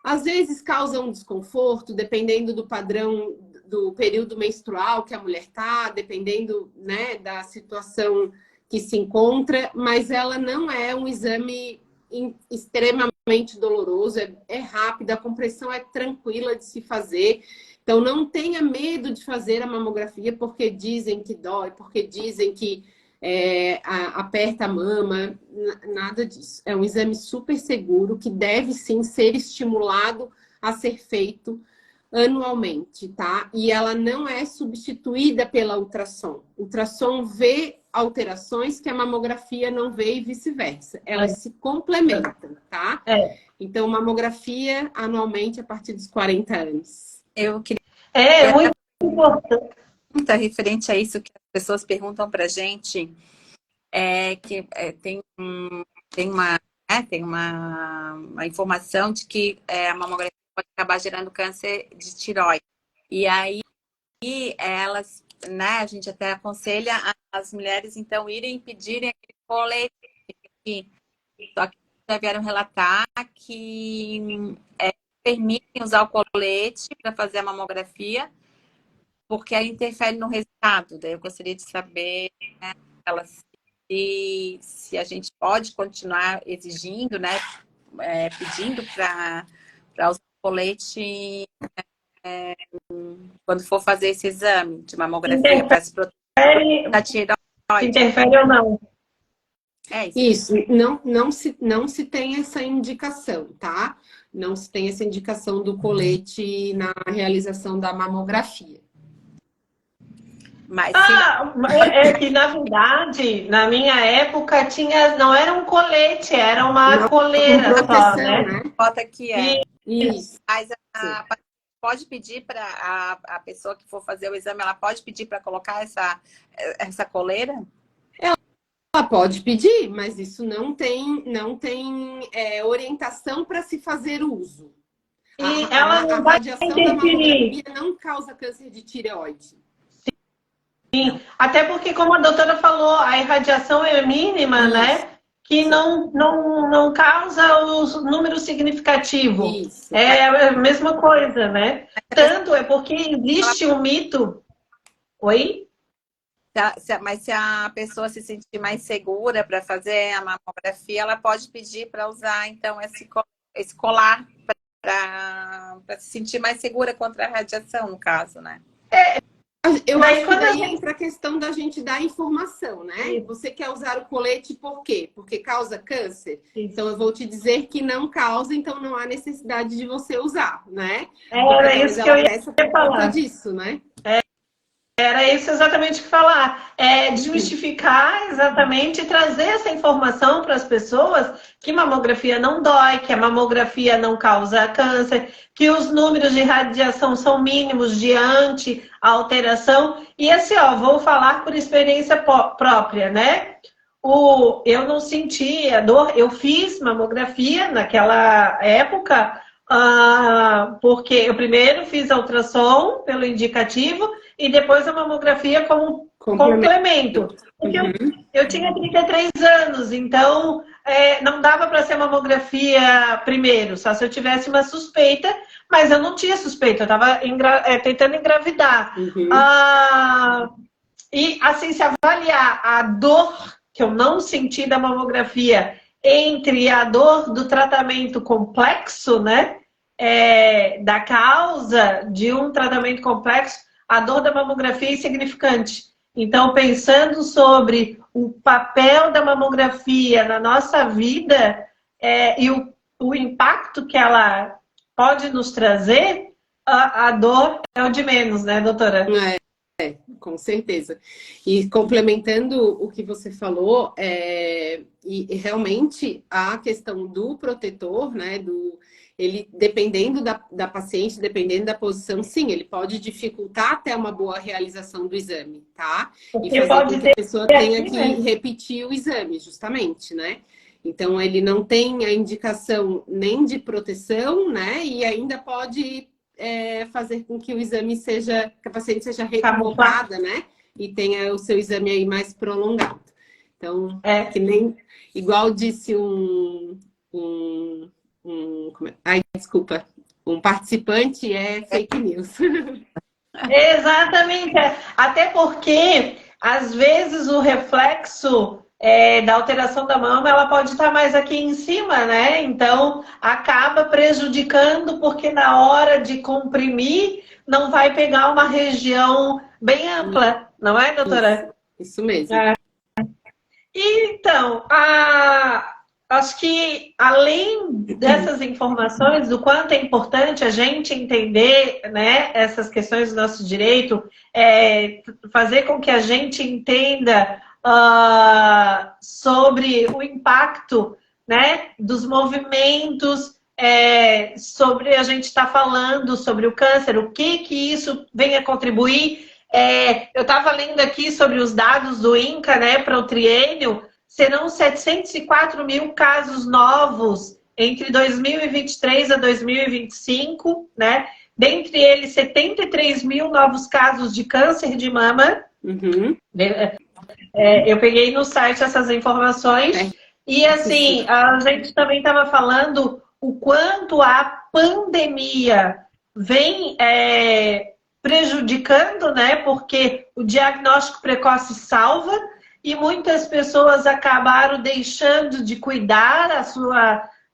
Às vezes causa um desconforto, dependendo do padrão do período menstrual que a mulher tá, dependendo, né, da situação que se encontra, mas ela não é um exame extremamente doloroso, é rápida, a compressão é tranquila de se fazer. Então, não tenha medo de fazer a mamografia porque dizem que dói, porque dizem que aperta a mama, nada disso. É um exame super seguro que deve sim ser estimulado a ser feito anualmente, tá? E ela não é substituída pela ultrassom. Ultrassom vê alterações que a mamografia não vê e vice-versa. Elas se complementam, tá? Então, mamografia anualmente a partir dos 40 anos. Eu queria muito importante. pergunta referente a isso que as pessoas perguntam pra gente, tem uma informação de que a mamografia pode acabar gerando câncer de tireoide. E aí elas, né, a gente até aconselha as mulheres, então, irem pedirem aquele colete. Só que já vieram relatar que permitem usar o colete para fazer a mamografia, porque ela interfere no resultado. Daí eu gostaria de saber, né, se a gente pode continuar exigindo, né, pedindo para usar o colete quando for fazer esse exame de mamografia para se proteger da tireoide. Interfere ou não? Isso, não se tem essa indicação, tá? Não se tem essa indicação do colete na realização da mamografia. Mas é que, na verdade, na minha época, não era um colete, era uma coleira proteção, só, né? Bota aqui Isso. Mas pode pedir para a pessoa que for fazer o exame, ela pode pedir para colocar essa coleira? Ela pode pedir, mas isso não tem orientação para se fazer uso. E ela não vai radiação da mamografia não causa câncer de tireoide. Sim, até porque, como a doutora falou, a irradiação é mínima, né? Que não causa o número significativo. Isso. É a mesma coisa, né? Tanto é porque existe um mito. Oi? Mas se a pessoa se sentir mais segura para fazer a mamografia, ela pode pedir para usar, então, esse colar para se sentir mais segura contra a radiação, no caso, né? Eu acho que daí entra a questão da gente dar informação, né? Você quer usar o colete por quê? Porque causa câncer? Então, eu vou te dizer que não causa, então não há necessidade de você usar, né? Era isso que eu ia falar. Disso, né? Era isso exatamente que falar. Desmistificar exatamente e trazer essa informação para as pessoas que mamografia não dói, que a mamografia não causa câncer, que os números de radiação são mínimos diante a alteração. E assim, vou falar por experiência própria, né? Eu não senti a dor, eu fiz mamografia naquela época, porque eu primeiro fiz a ultrassom pelo indicativo e depois a mamografia como complemento. Porque eu tinha 33 anos, então não dava para ser mamografia primeiro, só se eu tivesse uma suspeita, mas eu não tinha suspeita, eu estava tentando engravidar. E assim, se avaliar a dor que eu não senti da mamografia entre a dor do tratamento complexo, né? Da causa de um tratamento complexo, a dor da mamografia é insignificante. Então, pensando sobre o papel da mamografia na nossa vida, e o impacto que ela pode nos trazer, a dor é o de menos, né, doutora? Com certeza. E complementando o que você falou, e realmente a questão do protetor, né, ele, dependendo da paciente, dependendo da posição, sim, ele pode dificultar até uma boa realização do exame, tá? E Porque fazer pode com que ter a pessoa tenha aqui, que né? repetir o exame, justamente, né? Então, ele não tem a indicação nem de proteção, né? E ainda pode fazer com que o exame seja, que a paciente seja Camuflar. reequivocada, né? E tenha o seu exame aí mais prolongado. Então, É. que nem, igual disse ai, desculpa, um participante é fake news. Exatamente. Até porque, às vezes, o reflexo da alteração da mama, ela pode estar mais aqui em cima, né? Então, acaba prejudicando, porque na hora de comprimir, não vai pegar uma região bem ampla, não é, doutora? Isso mesmo. Então, acho que além dessas informações, do quanto é importante a gente entender, né, essas questões do nosso direito, fazer com que a gente entenda sobre o impacto, né, dos movimentos, sobre a gente estar falando sobre o câncer, o que isso vem a contribuir. Eu estava lendo aqui sobre os dados do INCA, né, para o triênio, serão 704 mil casos novos entre 2023 a 2025, né? Dentre eles, 73 mil novos casos de câncer de mama. Uhum. Eu peguei no site essas informações. E, assim, a gente também estava falando o quanto a pandemia vem prejudicando, né? Porque o diagnóstico precoce salva e muitas pessoas acabaram deixando de cuidar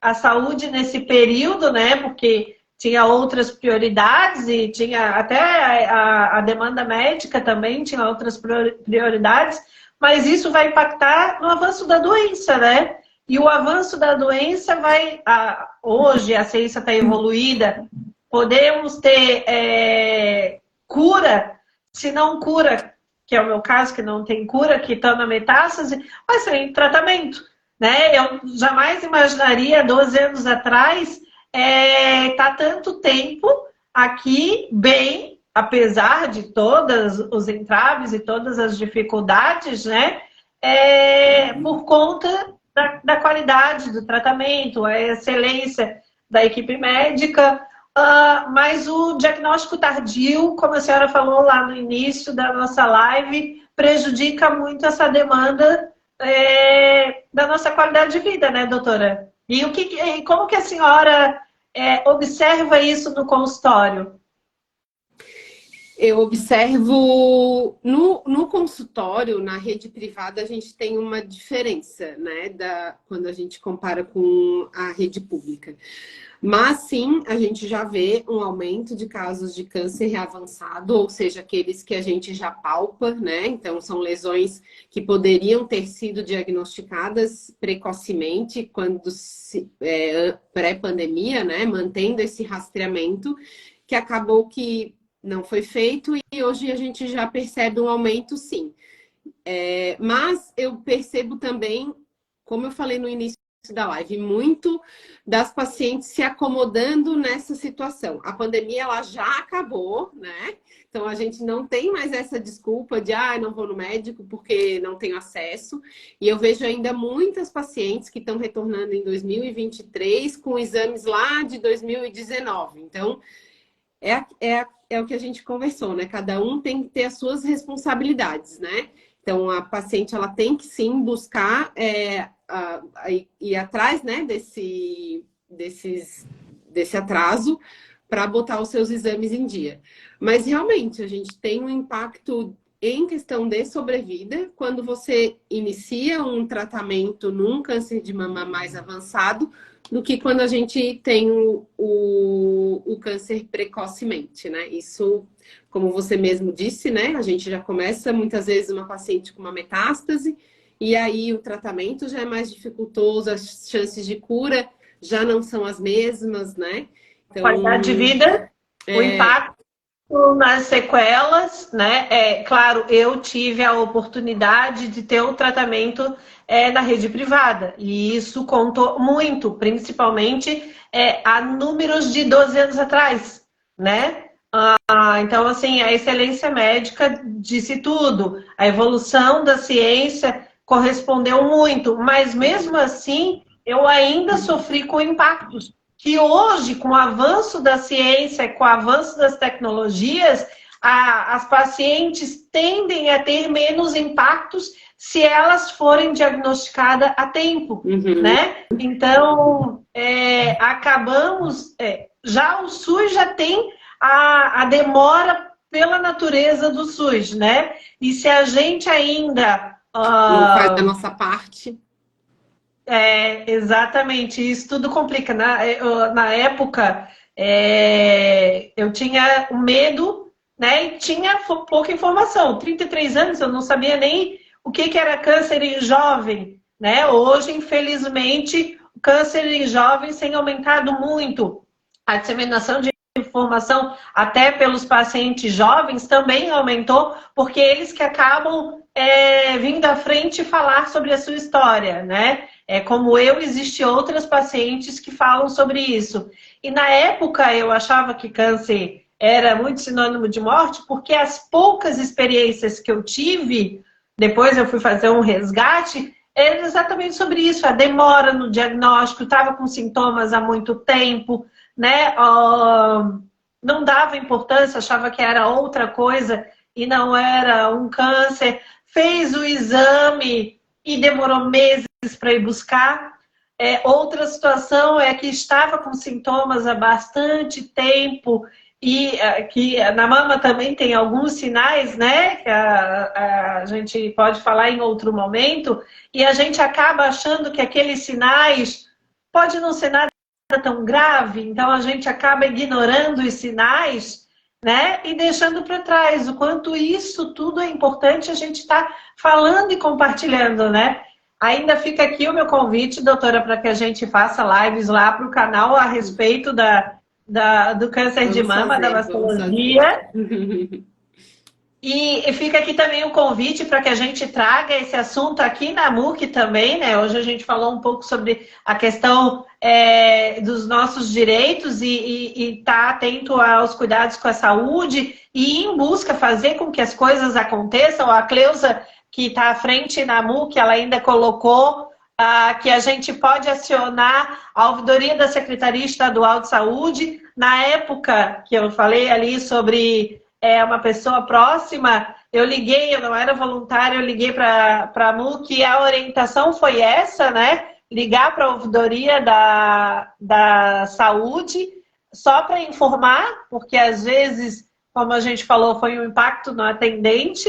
a saúde nesse período, né? Porque tinha outras prioridades e tinha até a demanda médica também tinha outras prioridades, mas isso vai impactar no avanço da doença, né? E o avanço da doença hoje a ciência está evoluída, podemos ter cura, se não cura, que é o meu caso, que não tem cura, que está na metástase, mas sem tratamento, né? Eu jamais imaginaria, 12 anos atrás, tá tanto tempo aqui bem, apesar de todos os entraves e todas as dificuldades, né? Por conta da qualidade do tratamento, a excelência da equipe médica, mas o diagnóstico tardio, como a senhora falou lá no início da nossa live, prejudica muito essa demanda da nossa qualidade de vida, né, doutora? E como que a senhora observa isso no consultório? Eu observo no consultório, na rede privada, a gente tem uma diferença, né, quando a gente compara com a rede pública. Mas sim, a gente já vê um aumento de casos de câncer avançado, ou seja, aqueles que a gente já palpa, né? Então, são lesões que poderiam ter sido diagnosticadas precocemente, pré-pandemia, né? Mantendo esse rastreamento, que acabou que não foi feito e hoje a gente já percebe um aumento, sim. Mas eu percebo também, como eu falei no início da live, muito das pacientes se acomodando nessa situação. A pandemia, ela já acabou, né? Então, a gente não tem mais essa desculpa de, não vou no médico porque não tenho acesso. E eu vejo ainda muitas pacientes que estão retornando em 2023 com exames lá de 2019. Então, é o que a gente conversou, né? Cada um tem que ter as suas responsabilidades, né? Então, a paciente, ela tem que sim buscar ir atrás, né, desse atraso para botar os seus exames em dia. Mas, realmente, a gente tem um impacto em questão de sobrevida quando você inicia um tratamento num câncer de mama mais avançado do que quando a gente tem o câncer precocemente, né? Isso, como você mesmo disse, né? A gente já começa, muitas vezes, uma paciente com uma metástase e aí o tratamento já é mais dificultoso, as chances de cura já não são as mesmas, né? Então, Qualidade de vida, o impacto nas sequelas, né? Claro, eu tive a oportunidade de ter o tratamento na rede privada, e isso contou muito, principalmente há números de 12 anos atrás, né? Então, assim, a excelência médica disse tudo, a evolução da ciência correspondeu muito, mas mesmo assim, eu ainda sofri com impactos que hoje, com o avanço da ciência, com o avanço das tecnologias, as pacientes tendem a ter menos impactos se elas forem diagnosticadas a tempo, né? Então, acabamos... já o SUS já tem a demora pela natureza do SUS, né? E se a gente ainda... não faz a nossa parte... exatamente, isso tudo complica. Na época, eu tinha medo, né? E tinha pouca informação. 33 anos, eu não sabia nem o que era câncer em jovem, né? Hoje, infelizmente, o câncer em jovens tem aumentado muito. A disseminação de informação até pelos pacientes jovens também aumentou, porque eles que acabam vindo à frente falar sobre a sua história, né? Como eu, existem outras pacientes que falam sobre isso. E na época eu achava que câncer era muito sinônimo de morte, porque as poucas experiências que eu tive, depois eu fui fazer um resgate, era exatamente sobre isso, a demora no diagnóstico, estava com sintomas há muito tempo, né? Não dava importância, achava que era outra coisa e não era um câncer. Fez o exame e demorou meses para ir buscar. Outra situação é que estava com sintomas há bastante tempo e que na mama também tem alguns sinais, né? Que a gente pode falar em outro momento, e a gente acaba achando que aqueles sinais pode não ser nada tão grave, então a gente acaba ignorando os sinais, né? E deixando para trás. O quanto isso tudo é importante a gente estar falando e compartilhando, né? Ainda fica aqui o meu convite, doutora, para que a gente faça lives lá para o canal a respeito do câncer de mama, da mastologia. E fica aqui também o convite para que a gente traga esse assunto aqui na MUC também, né? Hoje a gente falou um pouco sobre a questão dos nossos direitos e estar atento aos cuidados com a saúde e ir em busca, fazer com que as coisas aconteçam. A Cleusa, que está à frente na MUC, ela ainda colocou que a gente pode acionar a ouvidoria da Secretaria Estadual de Saúde. Na época que eu falei ali sobre uma pessoa próxima, eu liguei, eu não era voluntária, eu liguei para a MUC e a orientação foi essa, né? Ligar para a ouvidoria da saúde só para informar, porque às vezes, como a gente falou, foi um impacto no atendente.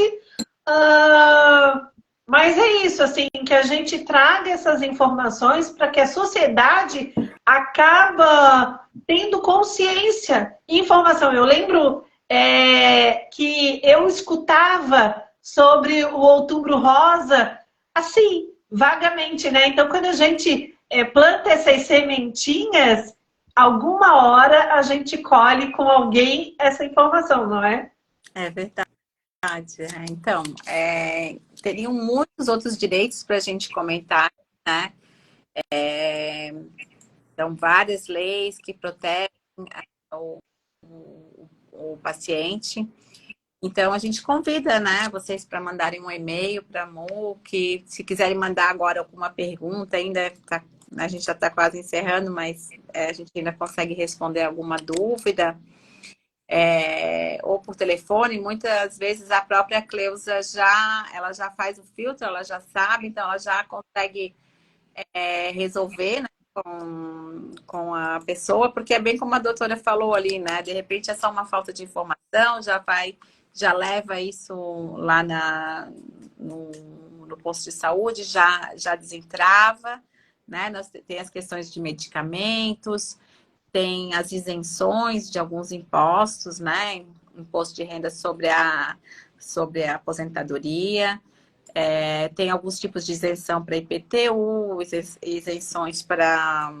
Mas é isso, assim, que a gente traga essas informações para que a sociedade acaba tendo consciência e informação. Eu lembro que eu escutava sobre o Outubro Rosa, assim, vagamente, né? Então, quando a gente planta essas sementinhas, alguma hora a gente colhe com alguém essa informação, não é? É verdade. Então, teriam muitos outros direitos para a gente comentar, né? São várias leis que protegem o paciente. Então, a gente convida, né, vocês para mandarem um e-mail para a MUC. Se quiserem mandar agora alguma pergunta, a gente já está quase encerrando, mas a gente ainda consegue responder alguma dúvida. Ou por telefone, muitas vezes a própria Cleusa ela já faz o filtro, ela já sabe, então ela já consegue resolver, né, com a pessoa, porque é bem como a doutora falou ali, né? De repente é só uma falta de informação, já leva isso lá no posto de saúde, já desentrava, né? Tem as questões de medicamentos, tem as isenções de alguns impostos, né? Imposto de renda sobre a aposentadoria. Tem alguns tipos de isenção para IPTU, isenções para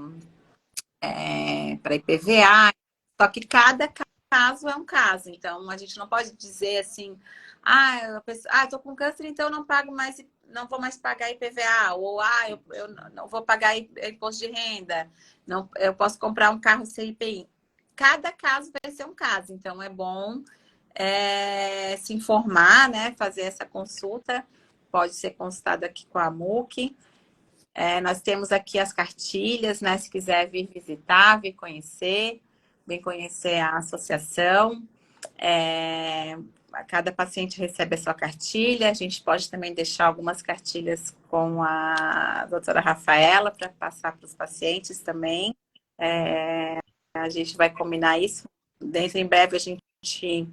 IPVA, só que cada caso é um caso. Então, a gente não pode dizer assim, estou com câncer, então eu não pago mais, não vou mais pagar IPVA, ou eu não vou pagar imposto de renda, não, eu posso comprar um carro sem IPI. Cada caso vai ser um caso, então é bom se informar, né? Fazer essa consulta, pode ser consultado aqui com a MUC. Nós temos aqui as cartilhas, né? Se quiser vir visitar, vir conhecer, vem conhecer a associação. Cada paciente recebe a sua cartilha. A gente pode também deixar algumas cartilhas com a doutora Rafaela para passar para os pacientes também. A gente vai combinar isso. Desde em breve a gente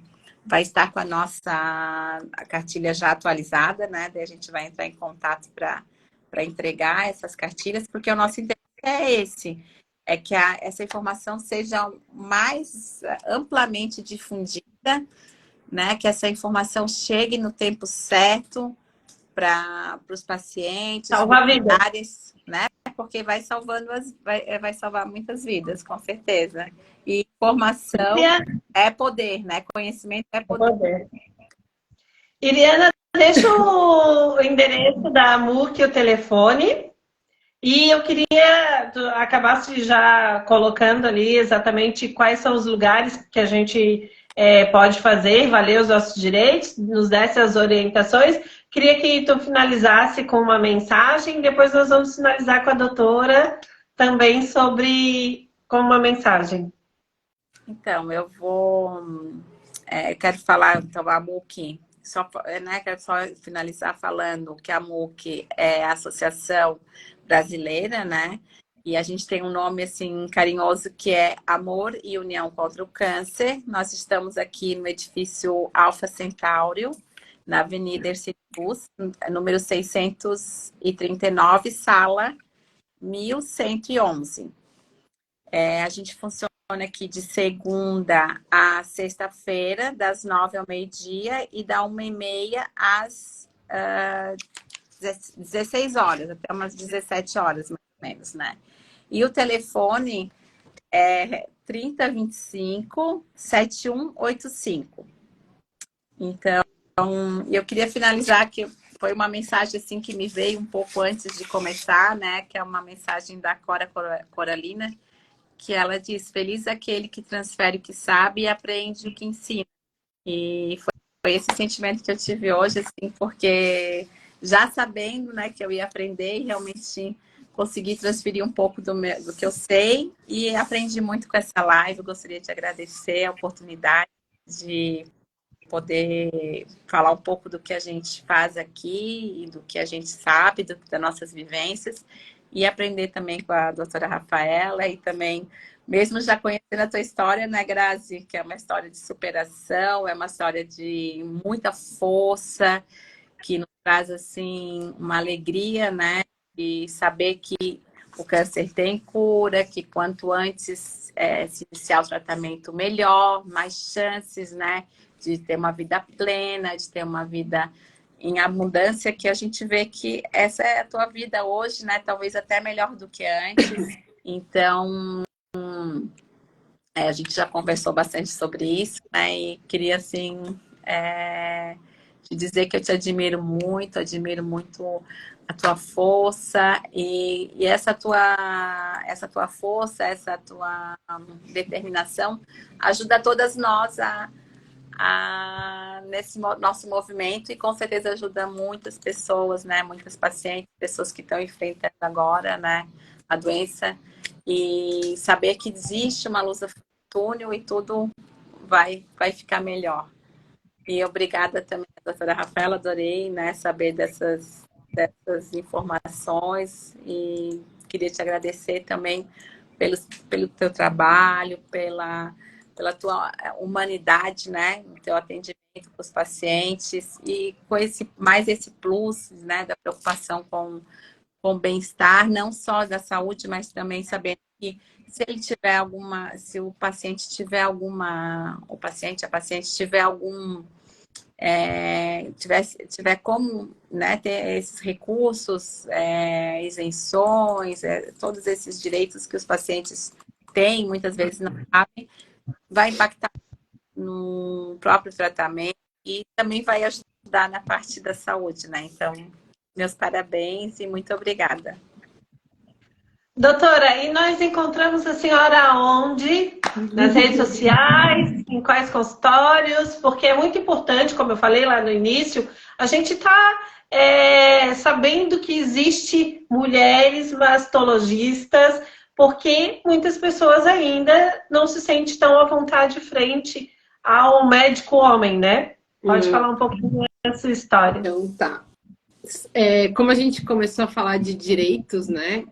vai estar com a nossa cartilha já atualizada, né? Daí a gente vai entrar em contato para entregar essas cartilhas, porque o nosso interesse é esse, é que essa informação seja mais amplamente difundida, né? Que essa informação chegue no tempo certo para os pacientes, Salvar familiares, né? Porque vai salvar muitas vidas, com certeza. E informação é poder, né? Conhecimento é poder. Iriana, deixa o endereço da MUC e o telefone. E eu queria tu acabasse já colocando ali exatamente quais são os lugares que a gente pode fazer, valer os nossos direitos, nos desse as orientações. Queria que tu finalizasse com uma mensagem, depois nós vamos finalizar com a doutora também com uma mensagem. Então, quero falar, então, a MUC, quero só finalizar falando que a MUC é a Associação Brasileira, né? E a gente tem um nome, assim, carinhoso, que é Amor e União contra o Câncer. Nós estamos aqui no edifício Alfa Centauro, na Avenida Ercílio Luz, número 639, sala 1111. A gente funciona aqui de segunda a sexta-feira, das 9 ao meio-dia e da 1h30 às 16 horas, até umas 17 horas, mais ou menos, né? E o telefone é 3025-7185. Então, eu queria finalizar que foi uma mensagem assim que me veio um pouco antes de começar, né? Que é uma mensagem da Cora Coralina, que ela diz: feliz aquele que transfere o que sabe e aprende o que ensina. E foi esse sentimento que eu tive hoje, assim, porque já sabendo, né, que eu ia aprender e realmente consegui transferir um pouco do que eu sei e aprendi muito com essa live. Eu gostaria de agradecer a oportunidade de poder falar um pouco do que a gente faz aqui e do que a gente sabe, das nossas vivências, e aprender também com a doutora Rafaela e também, mesmo já conhecendo a tua história, né, Grazi, que é uma história de superação, é uma história de muita força, que nos traz, assim, uma alegria, né, e saber que o câncer tem cura, que quanto antes se iniciar o tratamento, melhor, mais chances, né, de ter uma vida plena, de ter uma vida em abundância, que a gente vê que essa é a tua vida hoje, né? Talvez até melhor do que antes. Então, a gente já conversou bastante sobre isso, né? E queria, assim, te dizer que eu te admiro muito a tua força e essa tua força, essa tua determinação ajuda todas nós nesse nosso movimento, e com certeza ajuda muitas pessoas, né? Muitas pacientes, pessoas que estão enfrentando agora, né, a doença, e saber que existe uma luz no túnel e tudo vai ficar melhor. E obrigada também, doutora Rafaela, adorei, né, saber dessas informações, e queria te agradecer também pelo teu trabalho, pela tua humanidade, né, no teu atendimento com os pacientes, e com esse plus, né, da preocupação com o bem-estar, não só da saúde, mas também sabendo que se o paciente tiver a paciente tiver algum tiver como, né, ter esses recursos, isenções, todos esses direitos que os pacientes têm, muitas vezes não sabem, vai impactar no próprio tratamento e também vai ajudar na parte da saúde, né? Então, meus parabéns e muito obrigada. Doutora, e nós encontramos a senhora onde? Nas redes sociais? Em quais consultórios? Porque é muito importante, como eu falei lá no início, a gente está sabendo que existe mulheres mastologistas, porque muitas pessoas ainda não se sentem tão à vontade frente ao médico homem, né? Pode falar um pouquinho da sua história. Então, tá. Como a gente começou a falar de direitos, né?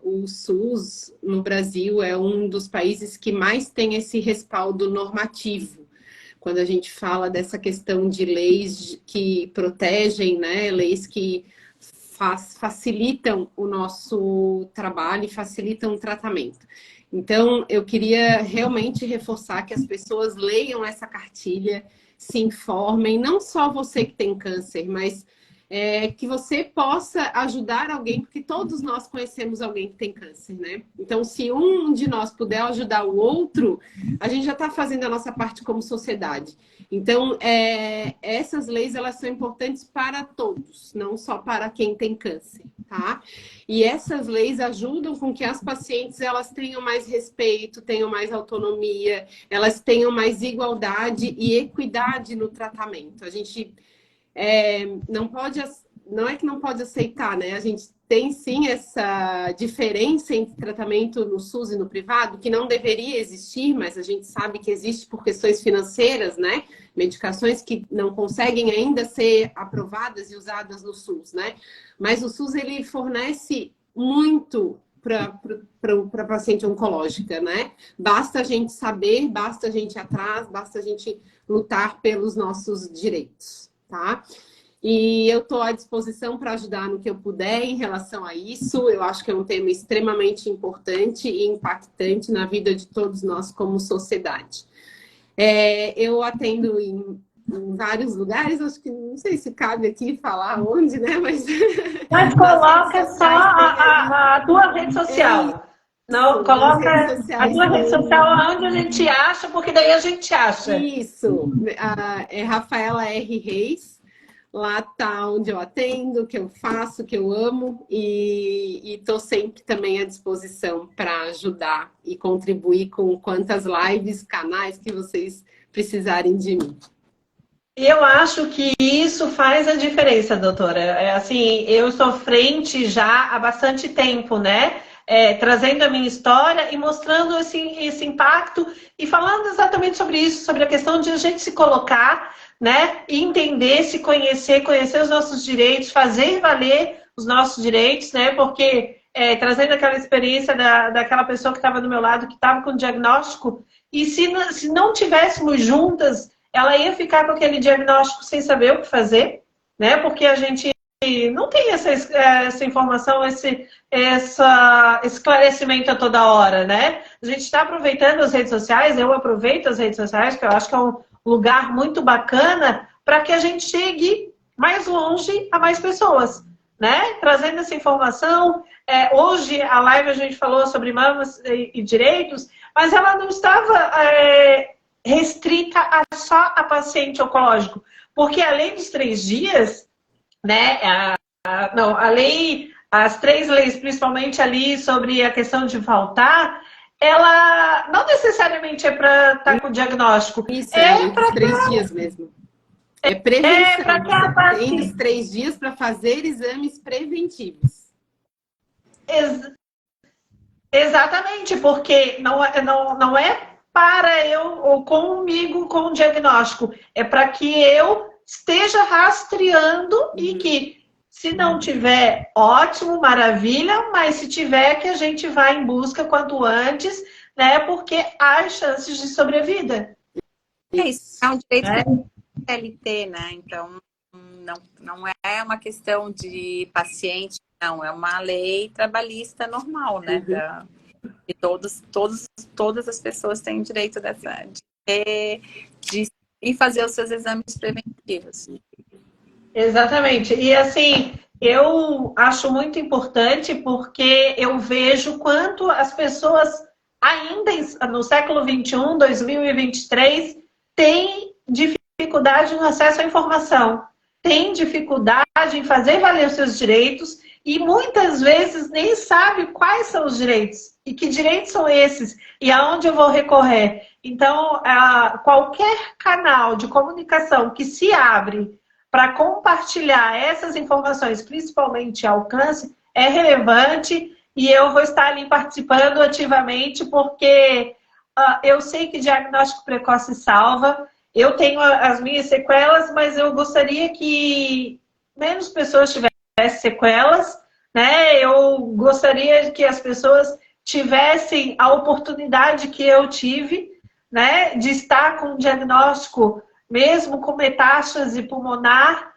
O SUS no Brasil é um dos países que mais tem esse respaldo normativo. Quando a gente fala dessa questão de leis que protegem, né? Leis que facilitam o nosso trabalho e facilitam o tratamento. Então, eu queria realmente reforçar que as pessoas leiam essa cartilha, se informem, não só você que tem câncer, mas que você possa ajudar alguém, porque todos nós conhecemos alguém que tem câncer, né? Então, se um de nós puder ajudar o outro, a gente já está fazendo a nossa parte como sociedade. Então, essas leis, elas são importantes para todos, não só para quem tem câncer, tá? E essas leis ajudam com que as pacientes, elas tenham mais respeito, tenham mais autonomia, elas tenham mais igualdade e equidade no tratamento. A gente não é que não pode aceitar, né? A gente tem sim essa diferença entre tratamento no SUS e no privado, que não deveria existir, mas a gente sabe que existe por questões financeiras, né? Medicações que não conseguem ainda ser aprovadas e usadas no SUS, né? Mas o SUS, ele fornece muito para paciente oncológica, né? Basta a gente saber, basta a gente ir atrás, basta a gente lutar pelos nossos direitos. Tá? E eu estou à disposição para ajudar no que eu puder em relação a isso. Eu acho que é um tema extremamente importante e impactante na vida de todos nós como sociedade. Eu atendo em vários lugares, acho que não sei se cabe aqui falar onde, né? Mas coloca só a tua rede social. Não, coloca a tua rede social onde a gente acha, porque daí a gente acha. Isso, é Rafaela R. Reis, lá tá onde eu atendo, o que eu faço, o que eu amo, e estou sempre também à disposição para ajudar e contribuir com quantas lives, canais que vocês precisarem de mim. Eu acho que isso faz a diferença, doutora. Assim, eu sou frente já há bastante tempo, né? Trazendo a minha história e mostrando esse impacto e falando exatamente sobre isso, sobre a questão de a gente se colocar, né? E entender, se conhecer os nossos direitos, fazer valer os nossos direitos, né? Porque trazendo aquela experiência daquela pessoa que estava do meu lado, que estava com diagnóstico, e se não tivéssemos juntas, ela ia ficar com aquele diagnóstico sem saber o que fazer, né? Porque a gente não tem essa informação, esse esclarecimento a toda hora, né? A gente está aproveitando as redes sociais, eu aproveito as redes sociais, que eu acho que é um lugar muito bacana para que a gente chegue mais longe a mais pessoas, né? Trazendo essa informação. Hoje, a live a gente falou sobre mamas e direitos, mas ela não estava restrita só a paciente oncológico, porque além dos 3 dias, né, a lei, as 3 leis, principalmente ali sobre a questão de faltar, ela não necessariamente é para estar com diagnóstico. Isso, para 3 dias mesmo. É prevenção. Você tem os 3 dias para fazer exames preventivos. Exatamente, porque não é para eu ou comigo com o diagnóstico, é para que eu esteja rastreando e que, se não tiver, ótimo, maravilha, mas se tiver, que a gente vá em busca quanto antes, né? Porque há chances de sobrevida. Isso é um direito da CLT, né? Então, não é uma questão de paciente, não, é uma lei trabalhista normal, né? E todas as pessoas têm direito de e fazer os seus exames preventivos. Exatamente. E assim, eu acho muito importante porque eu vejo quanto as pessoas ainda no século XXI, 2023, têm dificuldade no acesso à informação, têm dificuldade em fazer valer os seus direitos e muitas vezes nem sabe quais são os direitos e que direitos são esses e aonde eu vou recorrer. Então, qualquer canal de comunicação que se abre para compartilhar essas informações, principalmente alcance, é relevante e eu vou estar ali participando ativamente porque eu sei que diagnóstico precoce salva, eu tenho as minhas sequelas, mas eu gostaria que menos pessoas tivessem sequelas, né? Eu gostaria que as pessoas tivessem a oportunidade que eu tive, né, de estar com um diagnóstico mesmo com metástase pulmonar,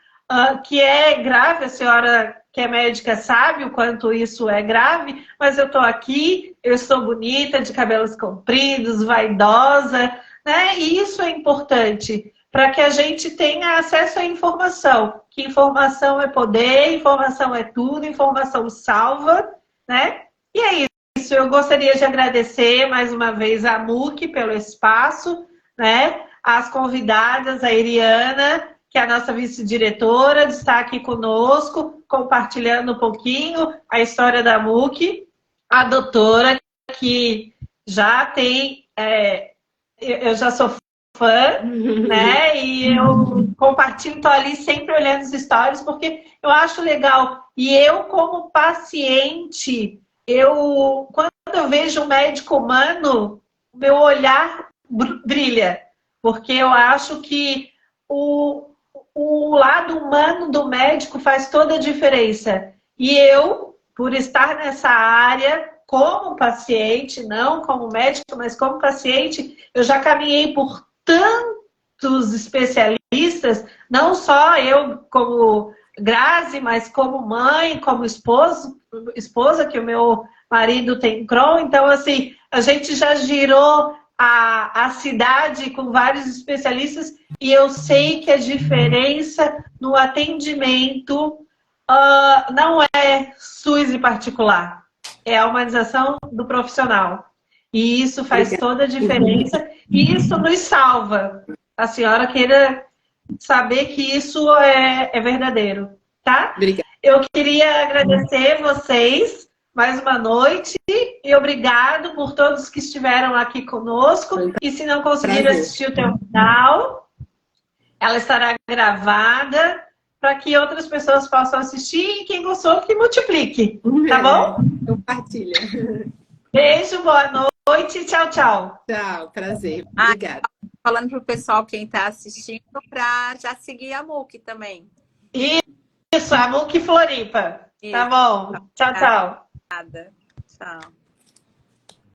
que é grave, a senhora que é médica sabe o quanto isso é grave, mas eu estou aqui, eu estou bonita, de cabelos compridos, vaidosa, né? E isso é importante para que a gente tenha acesso à informação, que informação é poder, informação é tudo, informação salva, né? E é isso, eu gostaria de agradecer mais uma vez a MUC pelo espaço, né? As convidadas, a Iriana, que é a nossa vice-diretora, está aqui conosco, compartilhando um pouquinho a história da MUC, a doutora, que já tem, eu já sou fã, né? E eu compartilho, estou ali sempre olhando os stories, porque eu acho legal. E eu, como paciente, quando eu vejo um médico humano, meu olhar brilha. Porque eu acho que o lado humano do médico faz toda a diferença. E eu, por estar nessa área, como paciente, não como médico, mas como paciente, eu já caminhei por tantos especialistas, não só eu como Grazi, mas como mãe, como esposa, que o meu marido tem Crohn. Então, assim, a gente já girou a cidade com vários especialistas e eu sei que a diferença no atendimento não é SUS e particular, é a humanização do profissional. E isso faz toda a diferença e isso nos salva. A senhora queira saber que isso é verdadeiro, tá? Obrigada. Eu queria agradecer vocês mais uma noite e obrigado por todos que estiveram aqui conosco. E se não conseguiram assistir o teu final, ela estará gravada para que outras pessoas possam assistir e quem gostou que multiplique, tá bom? Compartilha. Beijo, boa noite, tchau, tchau. Tchau, prazer. Obrigada. Falando para o pessoal, quem está assistindo, para já seguir a MUC também. Isso, a MUC Floripa. Isso. Tá bom. Tchau, tchau. Nada. Tchau.